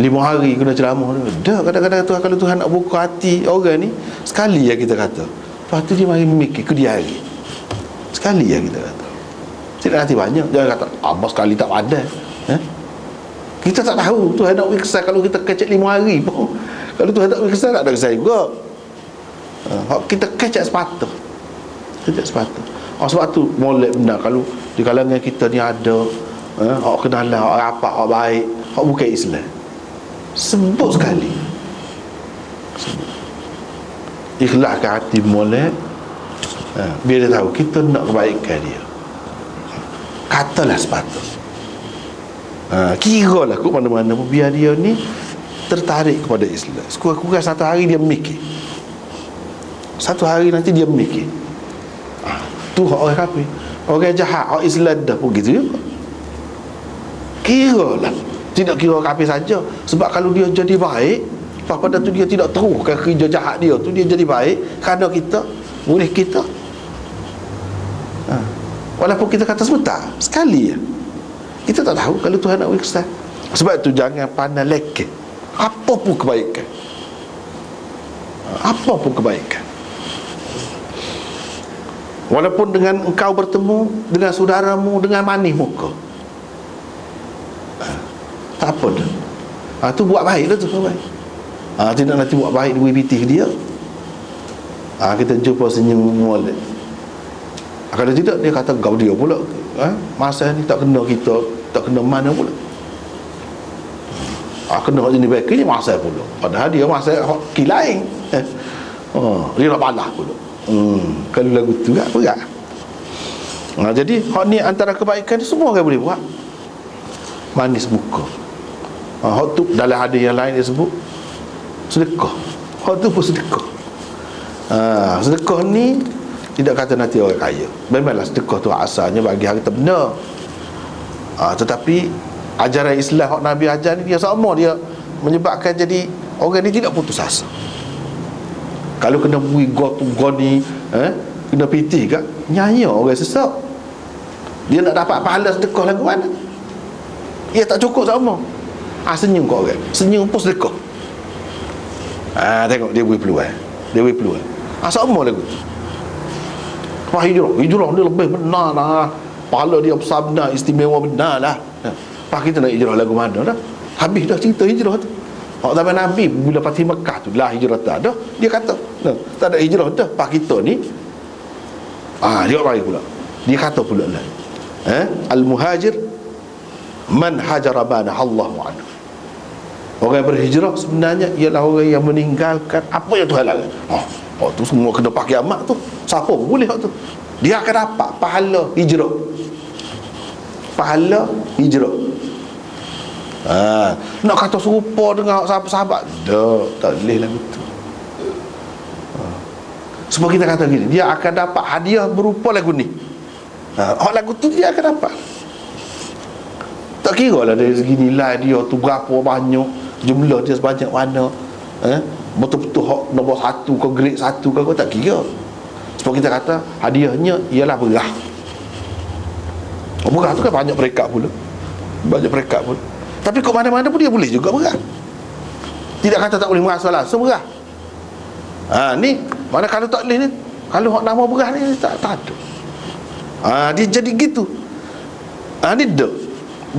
5 hari kena ceramah. Dah, kadang-kadang tu kalau Tuhan nak buka hati orang ni, sekali ya kita kata, lepas tu dia mari memikir ke dia hari, sekali ya kita kata. Tidak nanti banyak. Jangan kata abang sekali tak ada. Kita tak tahu Tuhan nak beri kesan. Kalau kita kecek 5 hari pun, kalau Tuhan tak beri kesan, tak ada kesan juga. Kita kecek sepatah, kecek sepatah. Sebab tu molek benar kalau di kalangan kita ni ada hak kenalan, hak rapat, hak baik, hak bukan Islam, sebut sekali, sebut. Ikhlaskan hati molek, biar dia tahu kita nak kebaikan dia. Katalah sepatut, kira lah ke mana-mana pun, biar dia ni tertarik kepada Islam. Sekurang-kurang satu hari dia mikir, satu hari nanti dia mikir, tu orang kafir, orang jahat, orang Islam dah pun gitu juga. Kira lah, tidak kira kafir saja. Sebab kalau dia jadi baik, pada tu dia tidak teruskan kerja jahat dia tu, dia jadi baik kerana kita, boleh kita Walaupun kita kata sebentar, sekali ya, kita tak tahu kalau Tuhan nak beri kesusahan. Sebab itu jangan pandang lekeh apa pun kebaikan, apa pun kebaikan. Walaupun dengan engkau bertemu dengan saudaramu dengan manis muka, tak apa dah. Tu buat baik dah tu, buat baik. Tidak nanti buat baik dua pitih dia. Kita jumpa senyum molek. Kalau tidak, dia kata kau dia pula. Masa ni tak kena kita, tak kena mana pula. Kena hak jenis baik ni masa pula. Padahal dia masa hak kilain. Dia nak balas pula. Kalau lagu tu tak berat. Jadi hak ni antara kebaikan semua orang boleh buat. Manis muka. Hak tu dalam hadis yang lain dia sebut sedekah. Hak tu pun sedekah. Sedekah ni tidak kata nanti orang kaya. Memanglah sedekah tu asalnya bagi harta benda. Tetapi ajaran Islam hak Nabi ajar ni dia sama, dia menyebabkan jadi orang ni tidak putus asa. Kalau kena bui goni, kena pitih kat nyanyi orang sesak, dia nak dapat pahala sedekah lagu mana? Ia tak cukup sama. Senyum kat orang, senyum pun sedekah. Tengok dia beri peluang, dia beri peluang. Sama lagu tu. Hijrah dia lebih benar lah, pahala dia besar benar, istimewa benar lah. Pak kita nak hijrah lagu mana dah? Habis dah cerita hijrah tu. Hak zaman Nabi bila Fatih Mekah tu lah hijrah tak ada. Dia kata, tak ada hijrah dah. Pak kita ni dia bagi pula. Dia kata pula lah. Al-muhajir man hajara mana Allahu anhu. Orang yang berhijrah sebenarnya ialah orang yang meninggalkan apa yang Tuhan larang. Tu semua kena pakai amat tu. Siapa pun boleh hak tu. Dia akan dapat pahala hijrah. Pahala hijrah. Nak kata serupa dengan sahabat-sahabat, tak boleh lah betul. Sebab kita kata gini, dia akan dapat hadiah berupa lagu ni. Lagu tu dia akan dapat. Tak kira lah dari segi nilai dia tu berapa banyak, jumlah dia sebanyak mana, betul-betul hak nombor 1 ke grade 1 ke, kau tak kira. Sebab kita kata hadiahnya ialah berah. Berah tu kan banyak perekat pula, banyak perekat pula. Tapi kat mana-mana pun dia boleh juga berah. Tidak kata tak boleh merasa langsung berah. Ni mana kalau tak boleh ni, kalau hak nama berah ni tak ada. Dia jadi gitu. Ni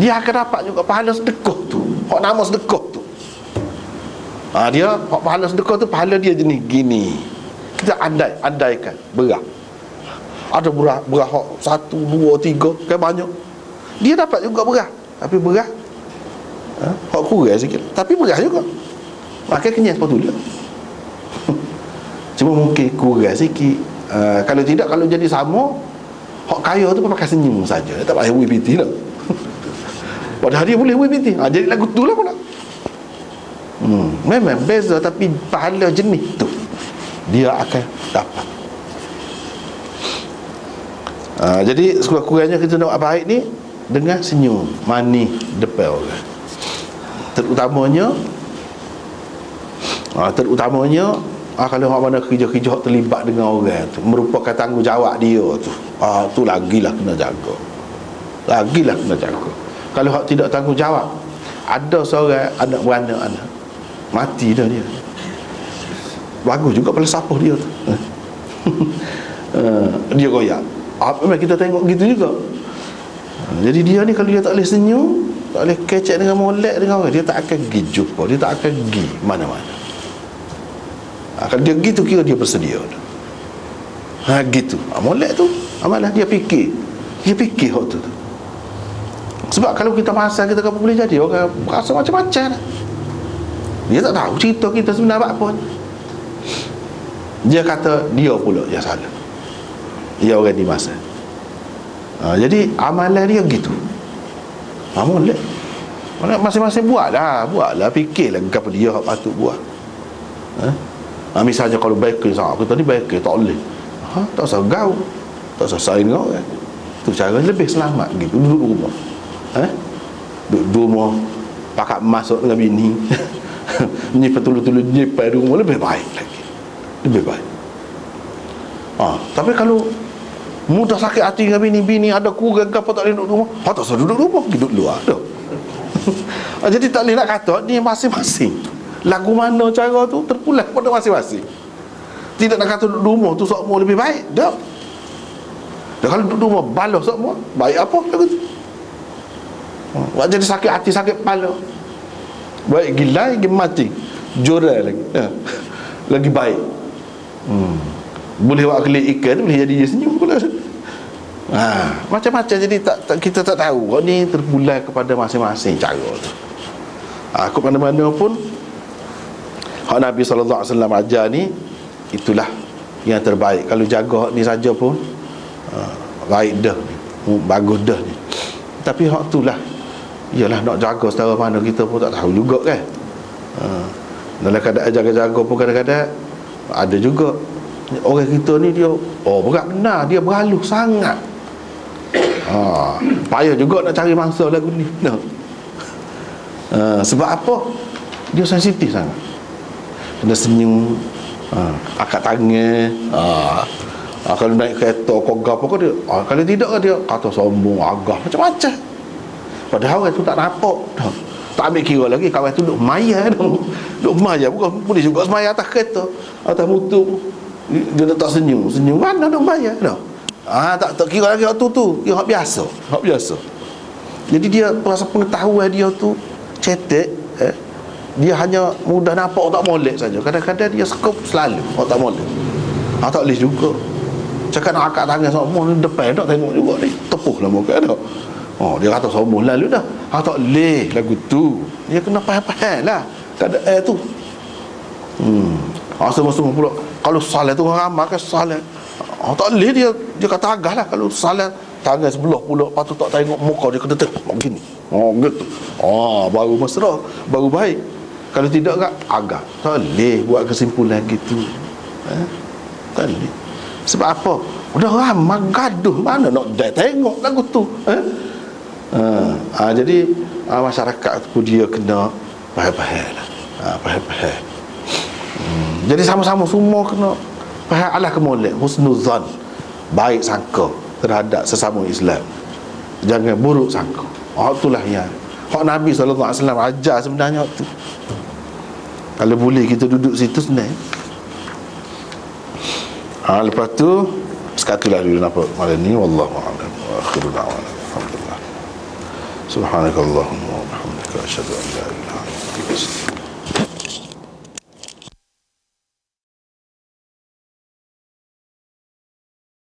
dia akan dapat juga pahala sedekah tu. Hak nama sedekah tu. Dia hak pahala sedekah tu, pahala dia jenis gini. Kita andaikan berah. Ada berah hak 1, 2, 3 kan banyak. Dia dapat juga berah. Tapi berah hak kurang sikit, tapi berah juga. Maka kenyang sepatu dia. Cuma mungkin kurang sikit. Kalau tidak, kalau jadi sama, hak kaya tu pakai senyum saja, tak payah WPT lah. Padahal dia boleh WPT. Jadi lagu tu lah pula. Memang beza, tapi pahala jenis tu dia akan dapat. Jadi sekurang-kurangnya kita nak buat baik ni dengan senyum manis depan orang. Terutamanya kalau orang mana kerja-kerja terlibat dengan orang tu, merupakan tanggungjawab dia tu, tu lagilah kena jaga. Lagilah kena jaga. Kalau hak tidak tanggungjawab, ada seorang anak beranak anak mati dah dia. Bagus juga pada siapa dia tu. Dia goyak. Memang kita tengok gitu juga. Jadi dia ni kalau dia tak boleh senyum, tak boleh kecek dengan molek dengan orang, dia tak akan pergi jumpa, dia tak akan pergi mana-mana. Kalau dia gitu, kira dia bersedia. Gitu. Molek tu amalah dia fikir hak tu. Sebab kalau kita pasal kita apa boleh jadi, orang rasa macam-macam. Dia tak tahu cerita kita sebenarnya apa. Dia kata dia pula yang salah, dia orang di masa. Jadi amalan dia gitu. Molek. Masing-masing buatlah, fikirlah apa dia hak patut buat. Misalnya kalau baik sangat, kita ni baik tak boleh. Tak usah gaul, tak usah saing dengan orang. Itu cara lebih selamat gitu. Duduk rumah. Duduk rumah, pakat masuk dengan bini. Nyipar tulu-tulu nyipar rumah, lebih baik lagi. Lebih baik. Tapi kalau Mudah sakit hati dengan bini ada kurang ke apa, tak boleh duduk rumah. Tak usah duduk rumah, duduk luar dah. Jadi tak boleh nak kata ni masing-masing. Lagu mana cara tu terpulang pada masing-masing. Tidak nak kata duduk rumah tu semua lebih baik. Tak. Dan kalau duduk rumah balas semua, baik apa lagu tu? Buat jadi sakit hati, sakit kepala. Baik gila, lagi mati. Jorai lagi. Lagi baik. Boleh buat kelik ikan, boleh jadi dia senyum pula. Macam-macam. Jadi kita tak tahu. Ni terpulang kepada masing-masing cara tu. Aku mana-mana pun hak Nabi SAW ajar ni, itulah yang terbaik. Kalau jaga ni saja pun baik dah, bagus dah ni. Tapi hak tu lah, ialah nak jaga secara mana kita pun tak tahu juga kan. Dalam keadaan jaga-jaga pun kadang-kadang ada juga orang kita ni dia berat benar, dia berhalus sangat. Payah juga nak cari mangsa lagu ni. Sebab apa? Dia sensitif sangat. Kena senyum, akak tangan, kalau naik kereta kogah apa dia, kalau tidak dia kata sombong, agah, macam-macam. Padahal orang tu tak nampak. Tak ambil kira lagi kawan tu duk maya dah. Duk maya, bukan boleh juga semaya atas kereta, atas motor. Dia letak senyum mana duk maya dah. Tak kira lagi waktu tu. Dia hak biasa, hak biasa. Jadi dia rasa pengetahuan dia tu cetek, dia hanya mudah nampak tak molek saja. Kadang-kadang dia skop selalu tak molek. Tak boleh juga. Cakap nak akak tangan semua ni depan tak tengok juga ni. Tepuh lah muka dah. Dia kata sombong lalu dah. Tak boleh lagu tu. Dia kena faham-faham lah keadaan tu. Semua-semua pula kalau salah tu orang ramai kan salah. Tak boleh dia kata agak lah. Kalau salah tangan sebelah pula, lepas tu tak tengok muka dia, kena tengok begini. Gitu. Baru mesra, baru baik. Kalau tidak kan agak. Tak boleh buat kesimpulan gitu. Tak boleh. Sebab apa? Udah ramai gaduh, mana nak tengok lagu tu. Jadi masyarakat tu dia kena faham-faham lah. Faham-faham. Jadi sama-sama semua kena faham Allah kemolek, husnuzan, baik sangka terhadap sesama Islam. Jangan buruk sangka. Itulah yang hak Nabi SAW ajar sebenarnya tu. Kalau boleh kita duduk situ senang. Lepas tu sekatulah dulu nampak malam ni. Wallahu a'lam. Wa akhiru da'wana alhamdulillah. Subhanakallahumma wa bihamdika asyhadu an la ilaha illa anta